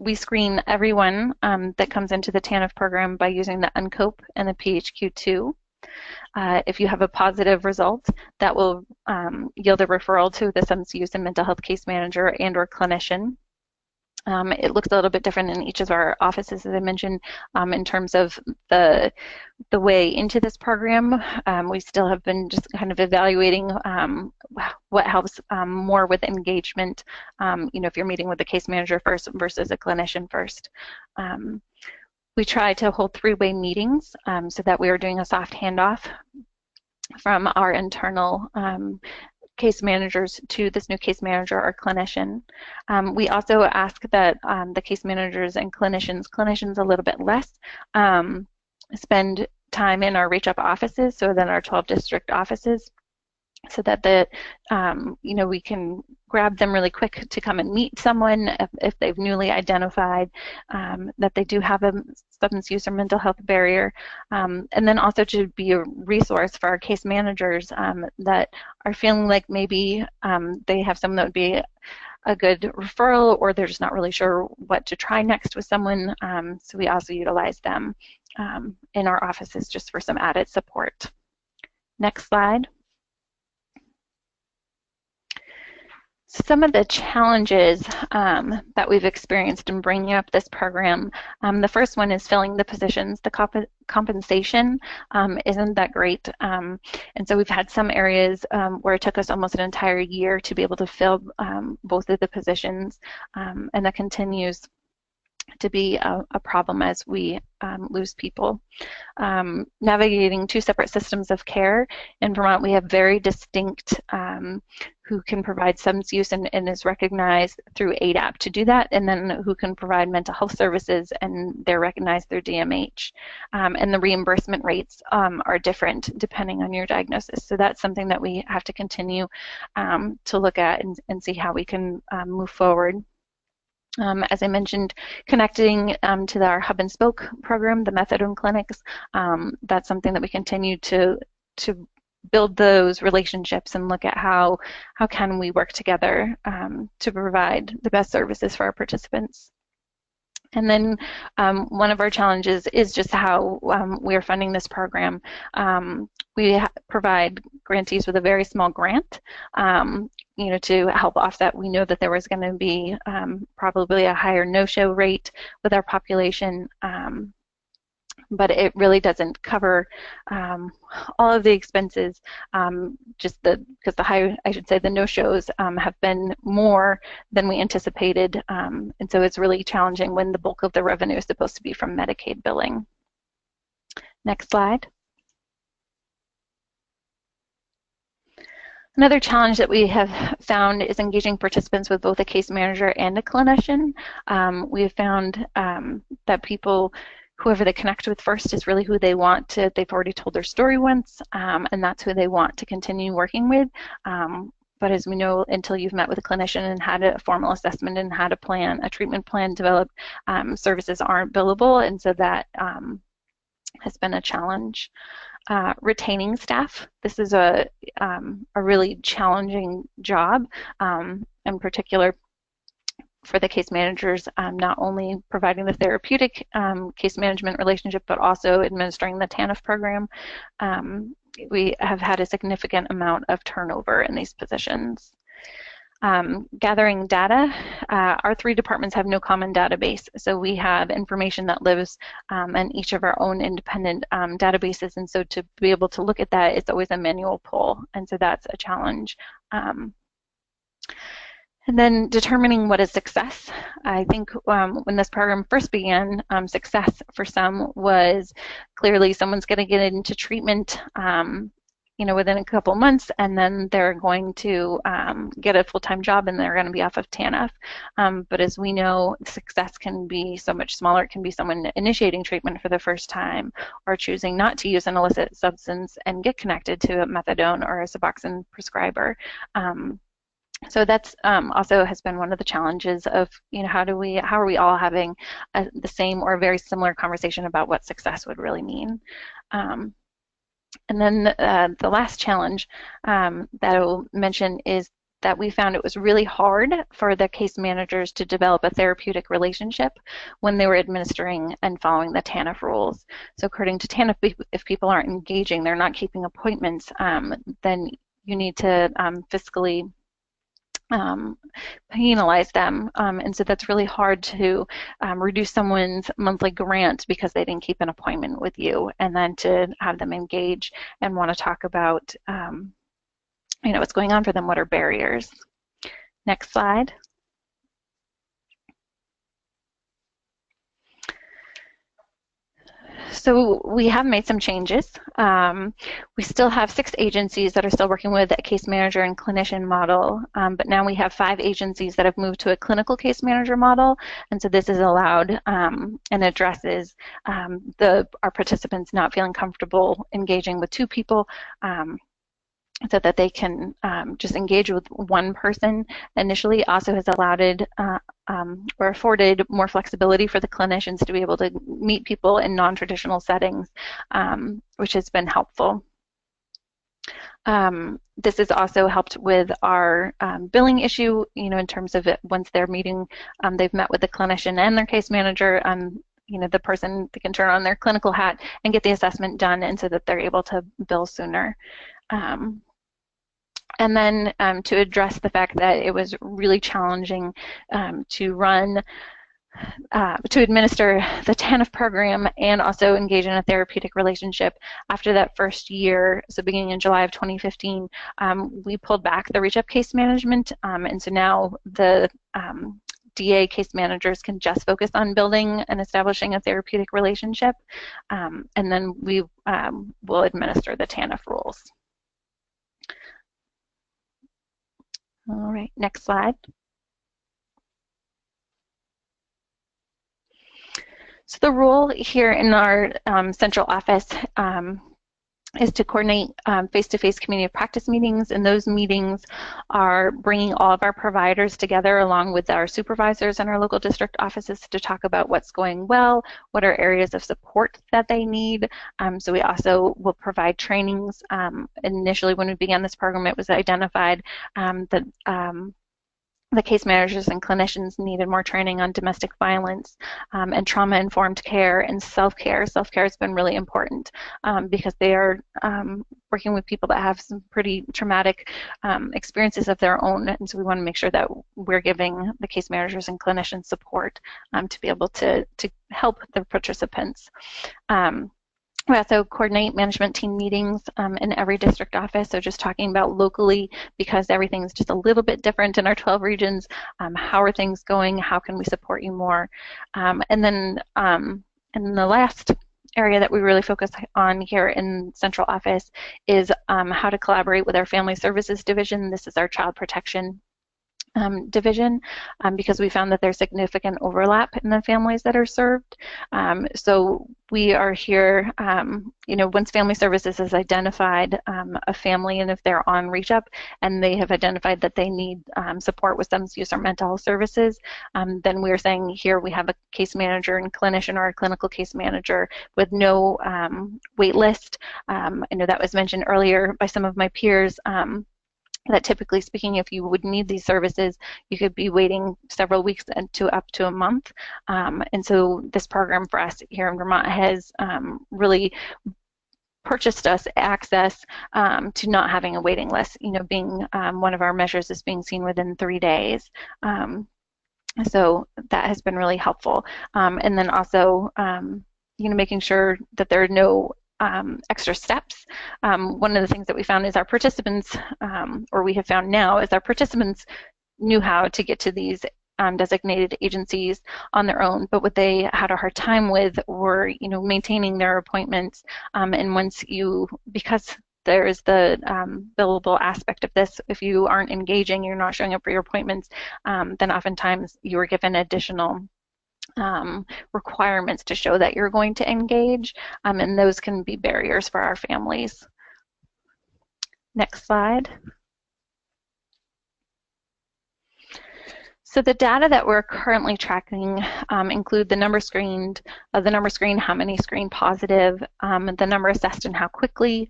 We screen everyone that comes into the TANF program by using the UNCOPE and the PHQ-2. If you have a positive result, that will yield a referral to the substance use and mental health case manager and or clinician. It looks a little bit different in each of our offices, as I mentioned, in terms of the way into this program. We still have been just kind of evaluating what helps more with engagement, if you're meeting with the case manager first versus a clinician first. We try to hold three-way meetings so that we are doing a soft handoff from our internal case managers to this new case manager or clinician. We also ask that the case managers and clinicians a little bit less, spend time in our reach-up offices, so then our 12 district offices, so that we can grab them really quick to come and meet someone if they've newly identified that they do have a substance use or mental health barrier, and then also to be a resource for our case managers that are feeling like maybe they have someone that would be a good referral, or they're just not really sure what to try next with someone. So we also utilize them in our offices just for some added support. Next slide. Some of the challenges that we've experienced in bringing up this program, the first one is filling the positions. The compensation isn't that great, and so we've had some areas where it took us almost an entire year to be able to fill both of the positions, and that continues to be a problem as we lose people. Navigating two separate systems of care. In Vermont, we have very distinct who can provide substance use and is recognized through ADAP to do that, and then who can provide mental health services, and they're recognized through DMH. And the reimbursement rates are different depending on your diagnosis. So that's something that we have to continue to look at and see how we can move forward. As I mentioned, connecting to our hub and spoke program, the methadone clinics, that's something that we continue to build those relationships and look at how can we work together to provide the best services for our participants. And then one of our challenges is just how we are funding this program. We provide grantees with a very small grant, to help offset. We know that there was going to be probably a higher no-show rate with our population, but it really doesn't cover all of the expenses, just because the no-shows have been more than we anticipated, and so it's really challenging when the bulk of the revenue is supposed to be from Medicaid billing. Next slide. Another challenge that we have found is engaging participants with both a case manager and a clinician. We have found that people, whoever they connect with first, is really who they want to. They've already told their story once, and that's who they want to continue working with. But as we know, until you've met with a clinician and had a formal assessment and had a treatment plan developed, services aren't billable, and so that has been a challenge. Retaining staff. This is a really challenging job, in particular for the case managers, not only providing the therapeutic case management relationship, but also administering the TANF program. We have had a significant amount of turnover in these positions. Gathering data, our three departments have no common database, so we have information that lives in each of our own independent databases, and so to be able to look at that, it's always a manual pull, and so that's a challenge. And then determining what is success. I think when this program first began, success for some was clearly someone's going to get into treatment within a couple months, and then they're going to get a full-time job and they're going to be off of TANF. But as we know, success can be so much smaller. It can be someone initiating treatment for the first time or choosing not to use an illicit substance and get connected to a methadone or a Suboxone prescriber. So that's also has been one of the challenges of, how are we all having the same or very similar conversation about what success would really mean. And then the last challenge that I will mention is that we found it was really hard for the case managers to develop a therapeutic relationship when they were administering and following the TANF rules. So according to TANF, if people aren't engaging, they're not keeping appointments, then you need to fiscally penalize them, and so that's really hard to reduce someone's monthly grant because they didn't keep an appointment with you, and then to have them engage and want to talk about what's going on for them, what are barriers. Next slide. So we have made some changes. We still have 6 agencies that are still working with a case manager and clinician model, but now we have 5 agencies that have moved to a clinical case manager model, and so this is allowed and addresses our participants not feeling comfortable engaging with 2 people, so that they can just engage with one person initially. Also has allowed or afforded more flexibility for the clinicians to be able to meet people in non-traditional settings, which has been helpful. This has also helped with our billing issue, in terms of once they're meeting, they've met with the clinician and their case manager, the person, they can turn on their clinical hat and get the assessment done, and so that they're able to bill sooner. And then to address the fact that it was really challenging to administer the TANF program and also engage in a therapeutic relationship. After that first year, so beginning in July of 2015, we pulled back the reach-up case management, and so now the DA case managers can just focus on building and establishing a therapeutic relationship, and then we will administer the TANF rules. All right, next slide. So the role here in our central office is to coordinate face-to-face community of practice meetings, and those meetings are bringing all of our providers together along with our supervisors and our local district offices to talk about what's going well, what are areas of support that they need. So we also will provide trainings. Initially, when we began this program, it was identified that the case managers and clinicians needed more training on domestic violence and trauma-informed care and self-care. Self-care has been really important because they are working with people that have some pretty traumatic experiences of their own, and so we want to make sure that we're giving the case managers and clinicians support to be able to help the participants. We also coordinate management team meetings in every district office, so just talking about locally, because everything's just a little bit different in our 12 regions. How are things going? How can we support you more? And then the last area that we really focus on here in central office is how to collaborate with our family services division. This is our child protection division, because we found that there's significant overlap in the families that are served. So we are here, once Family Services has identified a family, and if they're on reach up and they have identified that they need support with substance use or mental health services, then we're saying here we have a case manager and clinician or a clinical case manager with no wait list. I know that was mentioned earlier by some of my peers, that typically speaking, if you would need these services, you could be waiting several weeks to up to a month. And so this program for us here in Vermont has really purchased us access to not having a waiting list, being one of our measures is being seen within 3 days. So that has been really helpful. And then also, making sure that there are no extra steps. One of the things that we found is our participants, or we have found now, is our participants knew how to get to these designated agencies on their own, but what they had a hard time with were, maintaining their appointments. And once because there is the billable aspect of this, if you aren't engaging, you're not showing up for your appointments, then oftentimes you are given additional requirements to show that you're going to engage, and those can be barriers for our families. Next slide. So the data that we're currently tracking include the number screened, how many screened positive, the number assessed and how quickly,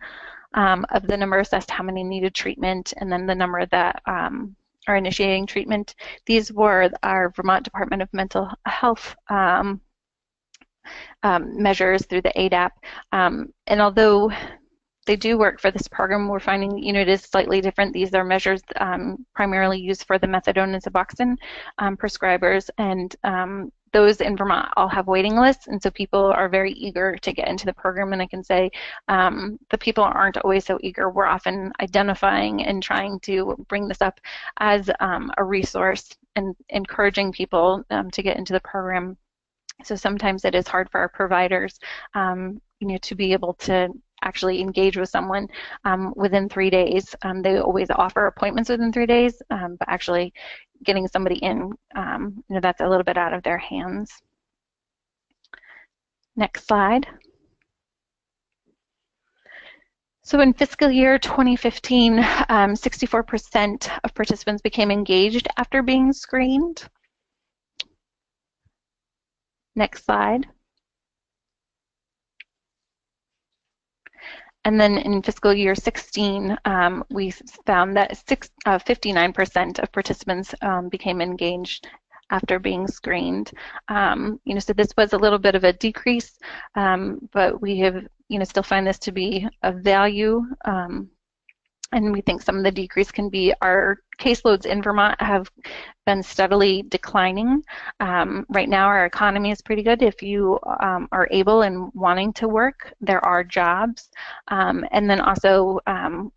of the number assessed, how many needed treatment, and then the number that are initiating treatment. These were our Vermont Department of Mental Health measures through the ADAP. And although they do work for this program, we're finding it is slightly different. These are measures primarily used for the methadone and Suboxone prescribers, and those in Vermont all have waiting lists, and so people are very eager to get into the program. And I can say the people aren't always so eager. We're often identifying and trying to bring this up as a resource and encouraging people to get into the program. So sometimes it is hard for our providers, to be able to actually engage with someone within 3 days. They always offer appointments within 3 days, but actually getting somebody in, that's a little bit out of their hands. Next slide. So in fiscal year 2015, 64% of participants became engaged after being screened. Next slide. And then in fiscal year 16, we found that 59% of participants became engaged after being screened. So this was a little bit of a decrease, but we have, still find this to be of value. And we think some of the decrease can be our caseloads in Vermont have been steadily declining. Right now, our economy is pretty good. If you are able and wanting to work, there are jobs. And then also,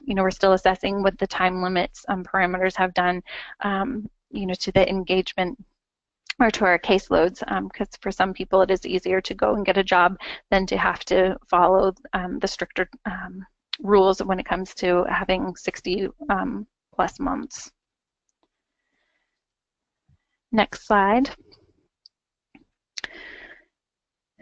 we're still assessing what the time limits parameters have done, to the engagement or to our caseloads, because for some people it is easier to go and get a job than to have to follow the stricter rules when it comes to having 60 plus months. Next slide.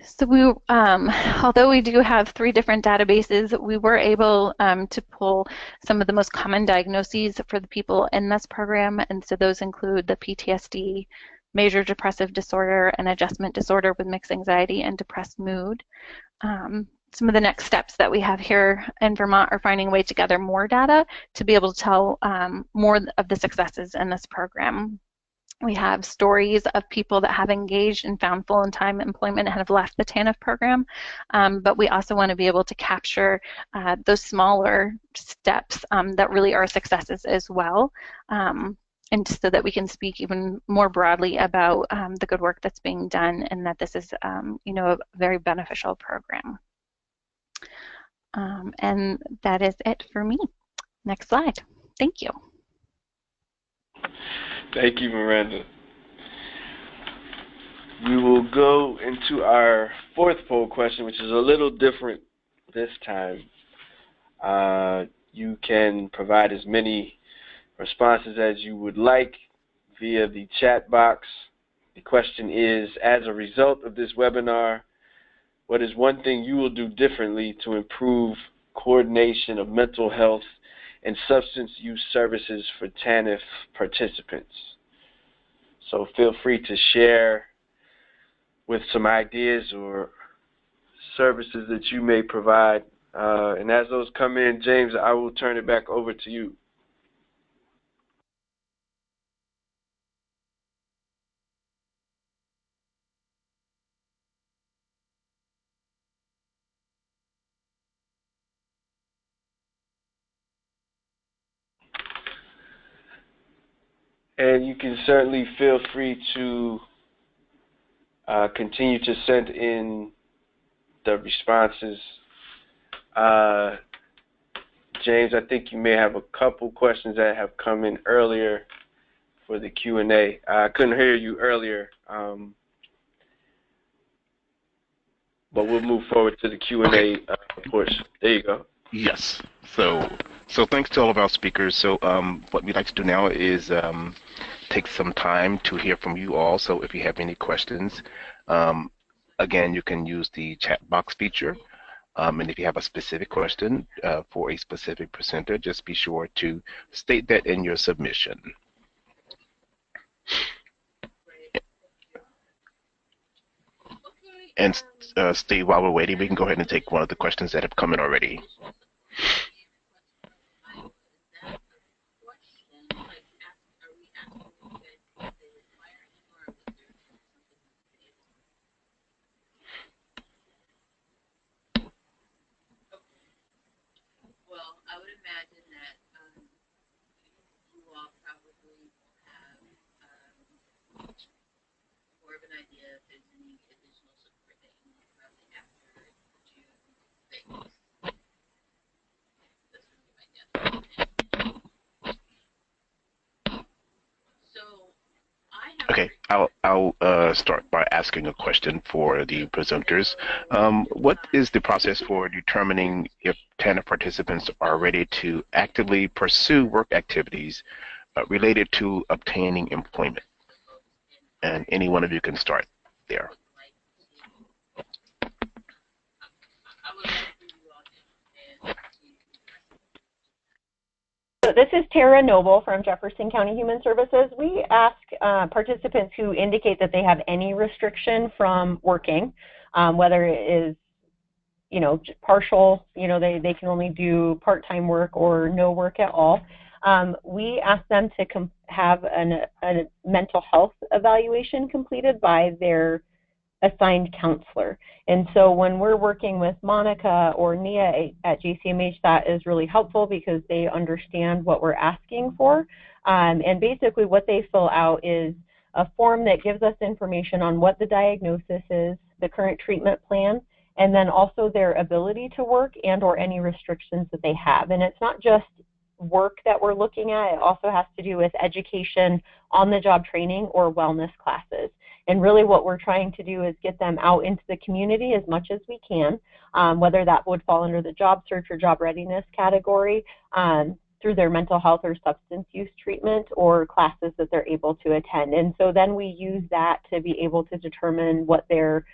So we, although we do have 3 different databases, we were able to pull some of the most common diagnoses for the people in this program, and so those include the PTSD, major depressive disorder, and adjustment disorder with mixed anxiety and depressed mood. Some of the next steps that we have here in Vermont are finding a way to gather more data to be able to tell more of the successes in this program. We have stories of people that have engaged and found full-time employment and have left the TANF program, but we also want to be able to capture those smaller steps that really are successes as well, and so that we can speak even more broadly about the good work that's being done and that this is a very beneficial program. And that is it for me. Next slide. Thank you. Thank you, Miranda. We will go into our 4th poll question, which is a little different this time. You can provide as many responses as you would like via the chat box. The question is, as a result of this webinar, what is one thing you will do differently to improve coordination of mental health and substance use services for TANF participants? So feel free to share with some ideas or services that you may provide. And as those come in, James, I will turn it back over to you. And you can certainly feel free to continue to send in the responses. James, I think you may have a couple questions that have come in earlier for the Q&A. I couldn't hear you earlier, but we'll move forward to the Q&A portion. There you go. Yes. So thanks to all of our speakers. So what we'd like to do now is take some time to hear from you all. So if you have any questions, again, you can use the chat box feature. And if you have a specific question for a specific presenter, just be sure to state that in your submission. And Steve, while we're waiting, we can go ahead and take one of the questions that have come in already. Okay, I'll start by asking a question for the presenters. What is the process for determining if TANF participants are ready to actively pursue work activities related to obtaining employment? And any one of you can start there. So this is Tara Noble from Jefferson County Human Services. We ask participants who indicate that they have any restriction from working, whether it is, partial, they can only do part-time work or no work at all. We ask them to have a mental health evaluation completed by their assigned counselor. And so when we're working with Monica or Nia at GCMH, that is really helpful because they understand what we're asking for. And basically what they fill out is a form that gives us information on what the diagnosis is, the current treatment plan, and then also their ability to work and or any restrictions that they have. And it's not just work that we're looking at, it also has to do with education, on-the-job training, or wellness classes. And really what we're trying to do is get them out into the community as much as we can, whether that would fall under the job search or job readiness category, through their mental health or substance use treatment or classes that they're able to attend. And so then we use that to be able to determine what their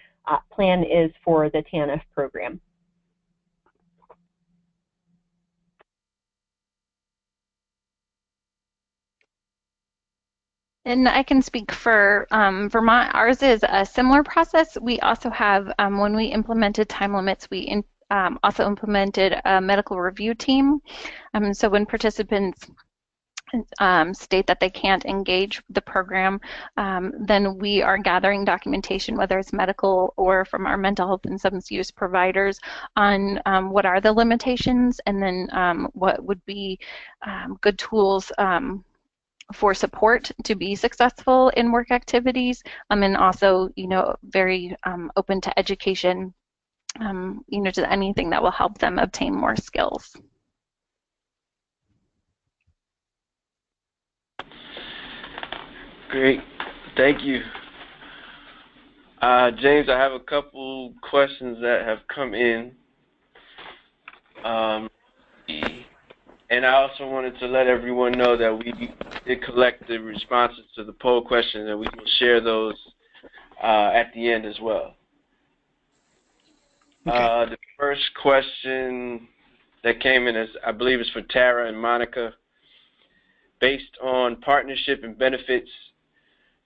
plan is for the TANF program. And I can speak for Vermont. Ours is a similar process. We also have, when we implemented time limits, we also implemented a medical review team. So when participants state that they can't engage the program, then we are gathering documentation, whether it's medical or from our mental health and substance use providers, on what are the limitations, and then what would be good tools for support to be successful in work activities, and also, very open to education, to anything that will help them obtain more skills. Great, thank you. James, I have a couple questions that have come in. And I also wanted to let everyone know that we did collect the responses to the poll questions, and we will share those at the end as well. Okay. The first question that came in, I believe, is for Tara and Monica. Based on partnership and benefits,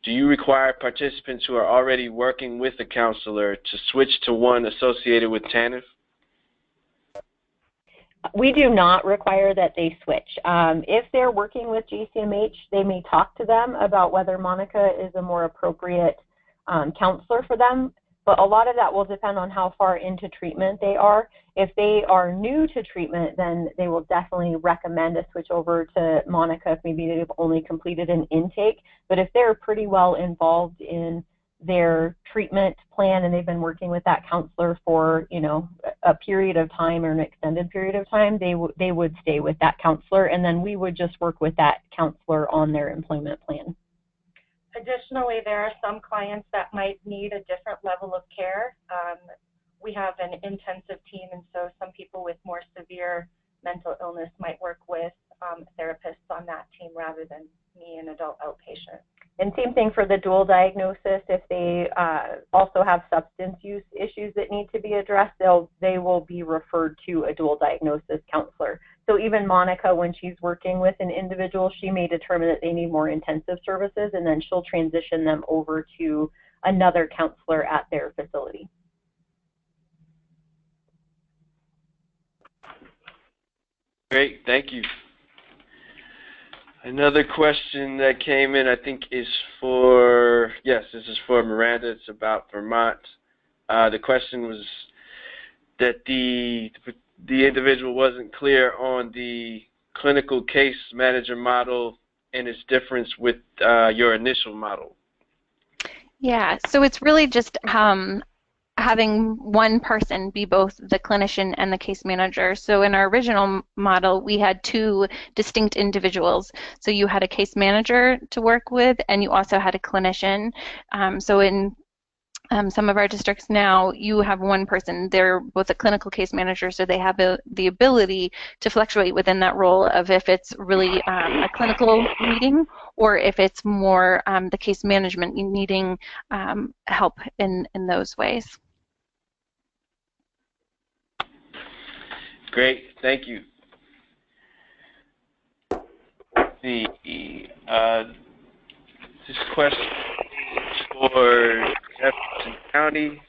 do you require participants who are already working with a counselor to switch to one associated with TANF? We do not require that they switch. If they're working with GCMH, they may talk to them about whether Monica is a more appropriate counselor for them, but a lot of that will depend on how far into treatment they are. If they are new to treatment, then they will definitely recommend a switch over to Monica if maybe they've only completed an intake. But if they're pretty well involved in their treatment plan, and they've been working with that counselor for, you know, a period of time or an extended period of time, they would stay with that counselor, and then we would just work with that counselor on their employment plan. Additionally, there are some clients that might need a different level of care. We have an intensive team, and so some people with more severe mental illness might work with therapists on that team rather than me, an adult outpatient. And same thing for the dual diagnosis. If they also have substance use issues that need to be addressed, they will be referred to a dual diagnosis counselor. So even Monica, when she's working with an individual, she may determine that they need more intensive services, and then she'll transition them over to another counselor at their facility. Great, thank you. Another question that came in, I think, is for, yes, this is for Miranda. It's about Vermont. The question was that the individual wasn't clear on the clinical case manager model and its difference with your initial model. Yeah, so it's really just having one person be both the clinician and the case manager. So in our original model, we had two distinct individuals. So you had a case manager to work with, and you also had a clinician. So in some of our districts now, you have one person. They're both a clinical case manager, so they have the ability to fluctuate within that role of if it's really a clinical meeting or if it's more the case management needing help in those ways. Great, thank you. This question is for Jefferson County.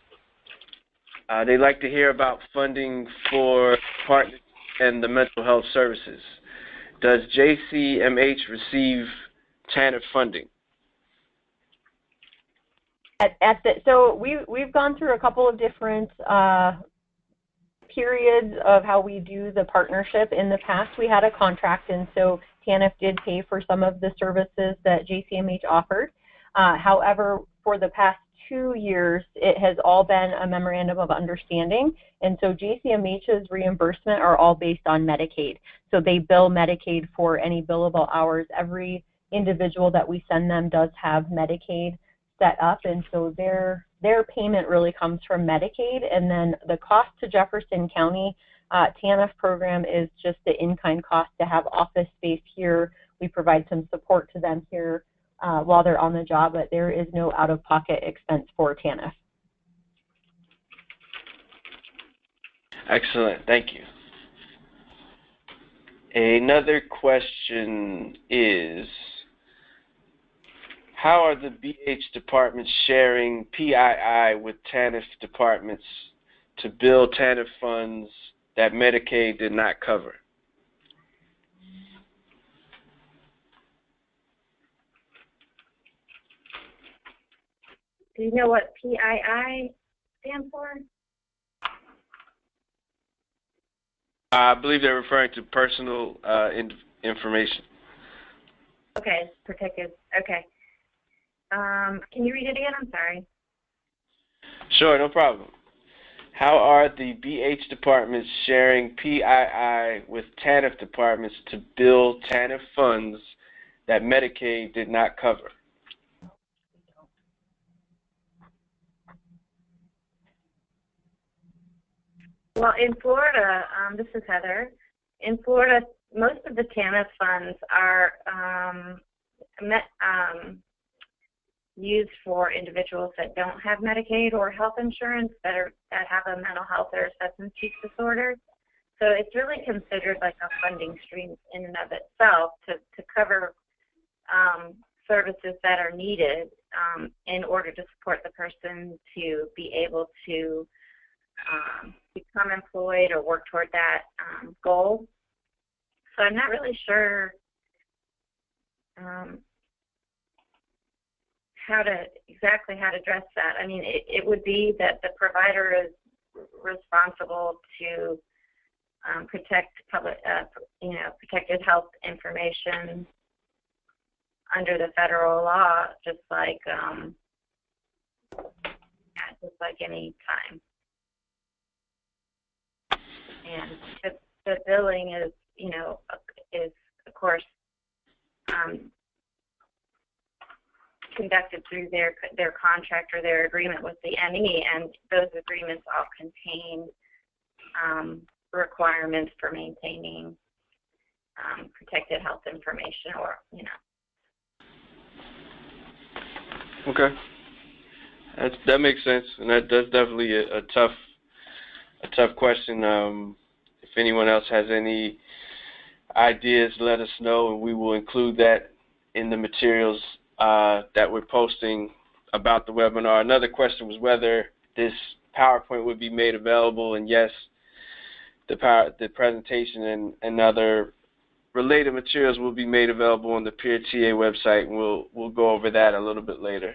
They'd like to hear about funding for partners and the mental health services. Does JCMH receive TANF funding? So we've gone through a couple of different periods of how we do the partnership. In the past, we had a contract, and so TANF did pay for some of the services that JCMH offered. However, for the past 2 years, it has all been a memorandum of understanding, and so JCMH's reimbursement are all based on Medicaid. So they bill Medicaid for any billable hours. Every individual that we send them does have Medicaid set up, and so their payment really comes from Medicaid, and then the cost to Jefferson County TANF program is just the in-kind cost to have office space here. We provide some support to them here while they're on the job, but there is no out-of-pocket expense for TANF. Excellent, thank you. Another question is, how are the BH departments sharing PII with TANF departments to bill TANF funds that Medicaid did not cover? Do you know what PII stands for? I believe they're referring to personal information. Okay, protected. Okay. Can you read it again? I'm sorry. Sure, no problem. How are the BH departments sharing PII with TANF departments to bill TANF funds that Medicaid did not cover? Well, in Florida, this is Heather. In Florida, most of the TANF funds are used for individuals that don't have Medicaid or health insurance that have a mental health or substance use disorder. So it's really considered like a funding stream in and of itself to cover services that are needed in order to support the person to be able to become employed or work toward that goal. So I'm not really sure exactly how to address that. I mean, it would be that the provider is responsible to protect protected health information under the federal law, just like Yeah, just like any time. And the billing is, is of course conducted through their contract or their agreement with the NE, and those agreements all contain requirements for maintaining protected health information, or Okay, that makes sense, and that's definitely a tough question. If anyone else has any ideas, let us know, and we will include that in the materials that we're posting about the webinar. Another question was whether this PowerPoint would be made available, and yes, the presentation and other related materials will be made available on the Peer TA website, and we'll go over that a little bit later.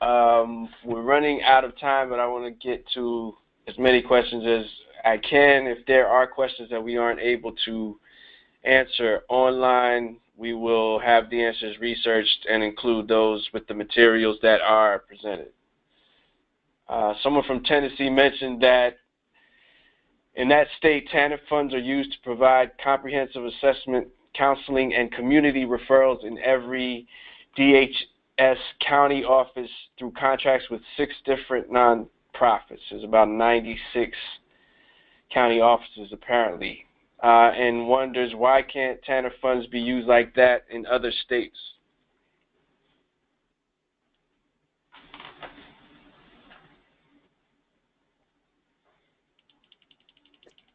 We're running out of time, but I want to get to as many questions as I can. If there are questions that we aren't able to answer online, we will have the answers researched and include those with the materials that are presented. Someone from Tennessee mentioned that in that state, TANF funds are used to provide comprehensive assessment, counseling, and community referrals in every DHS county office through contracts with 6 different nonprofits. There's about 96 county offices apparently, and wonders why can't TANF funds be used like that in other states?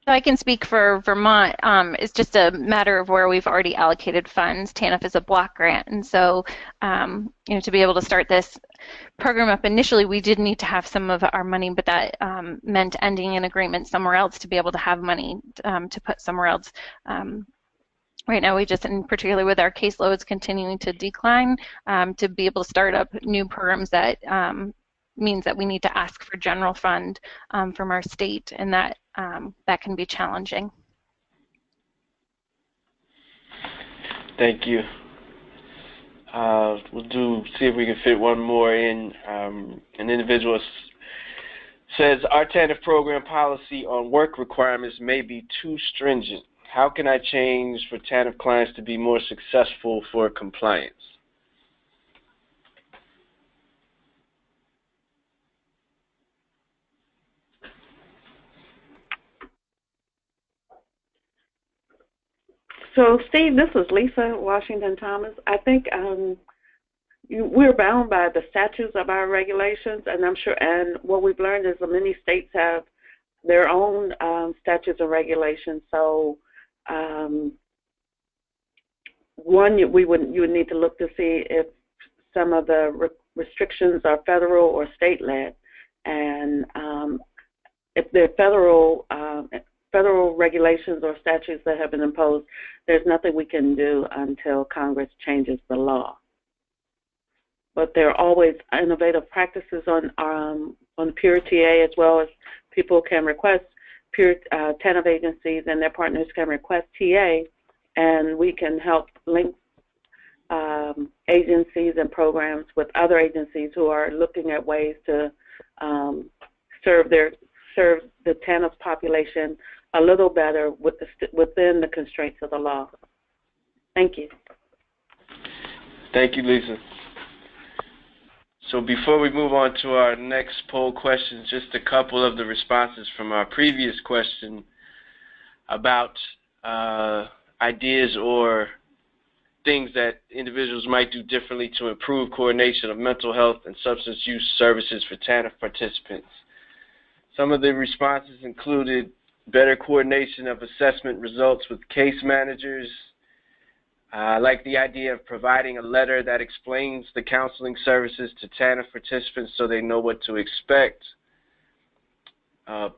So I can speak for Vermont. It's just a matter of where we've already allocated funds. TANF is a block grant, and so to be able to start this program up initially, we did need to have some of our money, but that meant ending an agreement somewhere else to be able to have money to put somewhere else. Right now, we just, and particularly with our caseloads continuing to decline, to be able to start up new programs that means that we need to ask for general fund from our state, and that can be challenging. Thank you. We'll see if we can fit one more in. An individual says, our TANF program policy on work requirements may be too stringent. How can I change for TANF clients to be more successful for compliance? So, Steve, this is Lisa Washington Thomas. I think we're bound by the statutes of our regulations, and I'm sure, and what we've learned is that many states have their own statutes and regulations. So, one, you would need to look to see if some of the restrictions are federal or state-led, and if they're federal regulations or statutes that have been imposed, there's nothing we can do until Congress changes the law. But there are always innovative practices on Peer TA, as well as people can request TANF agencies and their partners can request TA, and we can help link agencies and programs with other agencies who are looking at ways to serve the TANF population a little better within the constraints of the law. Thank you. Thank you, Lisa. So before we move on to our next poll question, just a couple of the responses from our previous question about ideas or things that individuals might do differently to improve coordination of mental health and substance use services for TANF participants. Some of the responses included better coordination of assessment results with case managers. I like the idea of providing a letter that explains the counseling services to TANF participants so they know what to expect.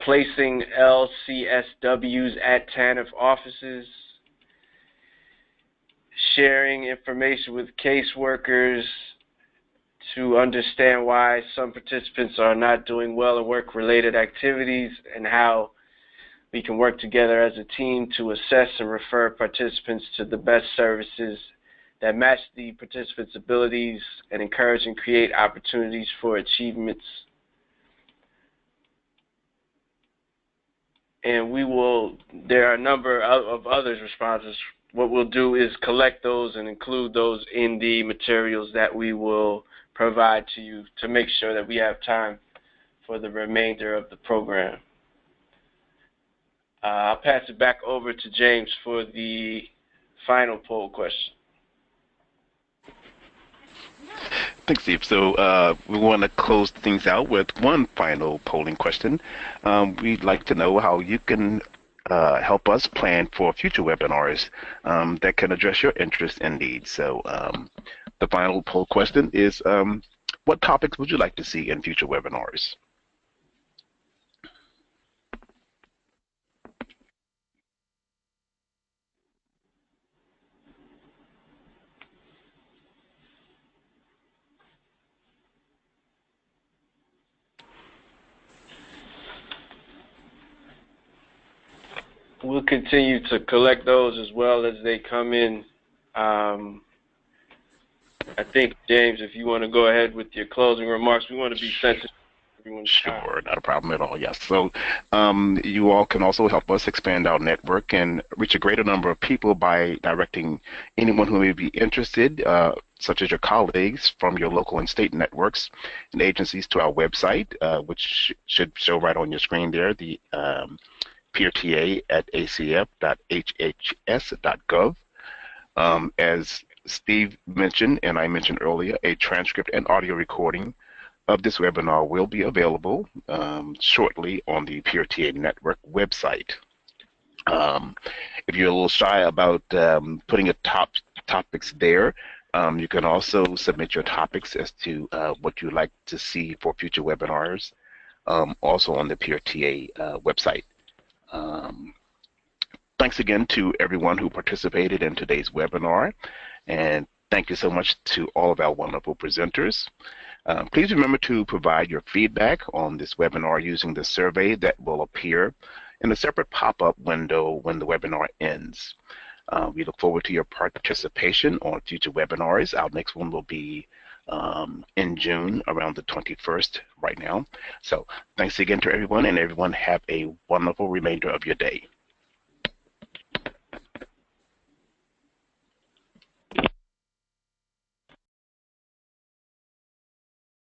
Placing LCSWs at TANF offices. Sharing information with caseworkers to understand why some participants are not doing well in work-related activities and how we can work together as a team to assess and refer participants to the best services that match the participants' abilities and encourage and create opportunities for achievements. And there are a number of others responses. What we'll do is collect those and include those in the materials that we will provide to you to make sure that we have time for the remainder of the program. I'll pass it back over to James for the final poll question. Thanks, Steve. So we want to close things out with one final polling question. We'd like to know how you can help us plan for future webinars that can address your interests and needs. So the final poll question is, what topics would you like to see in future webinars? We'll continue to collect those as well as they come in. I think, James, if you want to go ahead with your closing remarks, we want to be sensitive to everyone's time. Sure, not a problem at all, yes. So you all can also help us expand our network and reach a greater number of people by directing anyone who may be interested, such as your colleagues from your local and state networks and agencies, to our website, which should show right on your screen there, the PRTA at acf.hhs.gov. As Steve mentioned, and I mentioned earlier, a transcript and audio recording of this webinar will be available shortly on the PRTA Network website. If you're a little shy about putting topics there, you can also submit your topics as to what you'd like to see for future webinars, also on the PRTA website. Thanks again to everyone who participated in today's webinar, and thank you so much to all of our wonderful presenters. Please remember to provide your feedback on this webinar using the survey that will appear in a separate pop-up window when the webinar ends. We look forward to your participation on future webinars. Our next one will be in June, around the 21st right now. So thanks again to everyone, and everyone have a wonderful remainder of your day.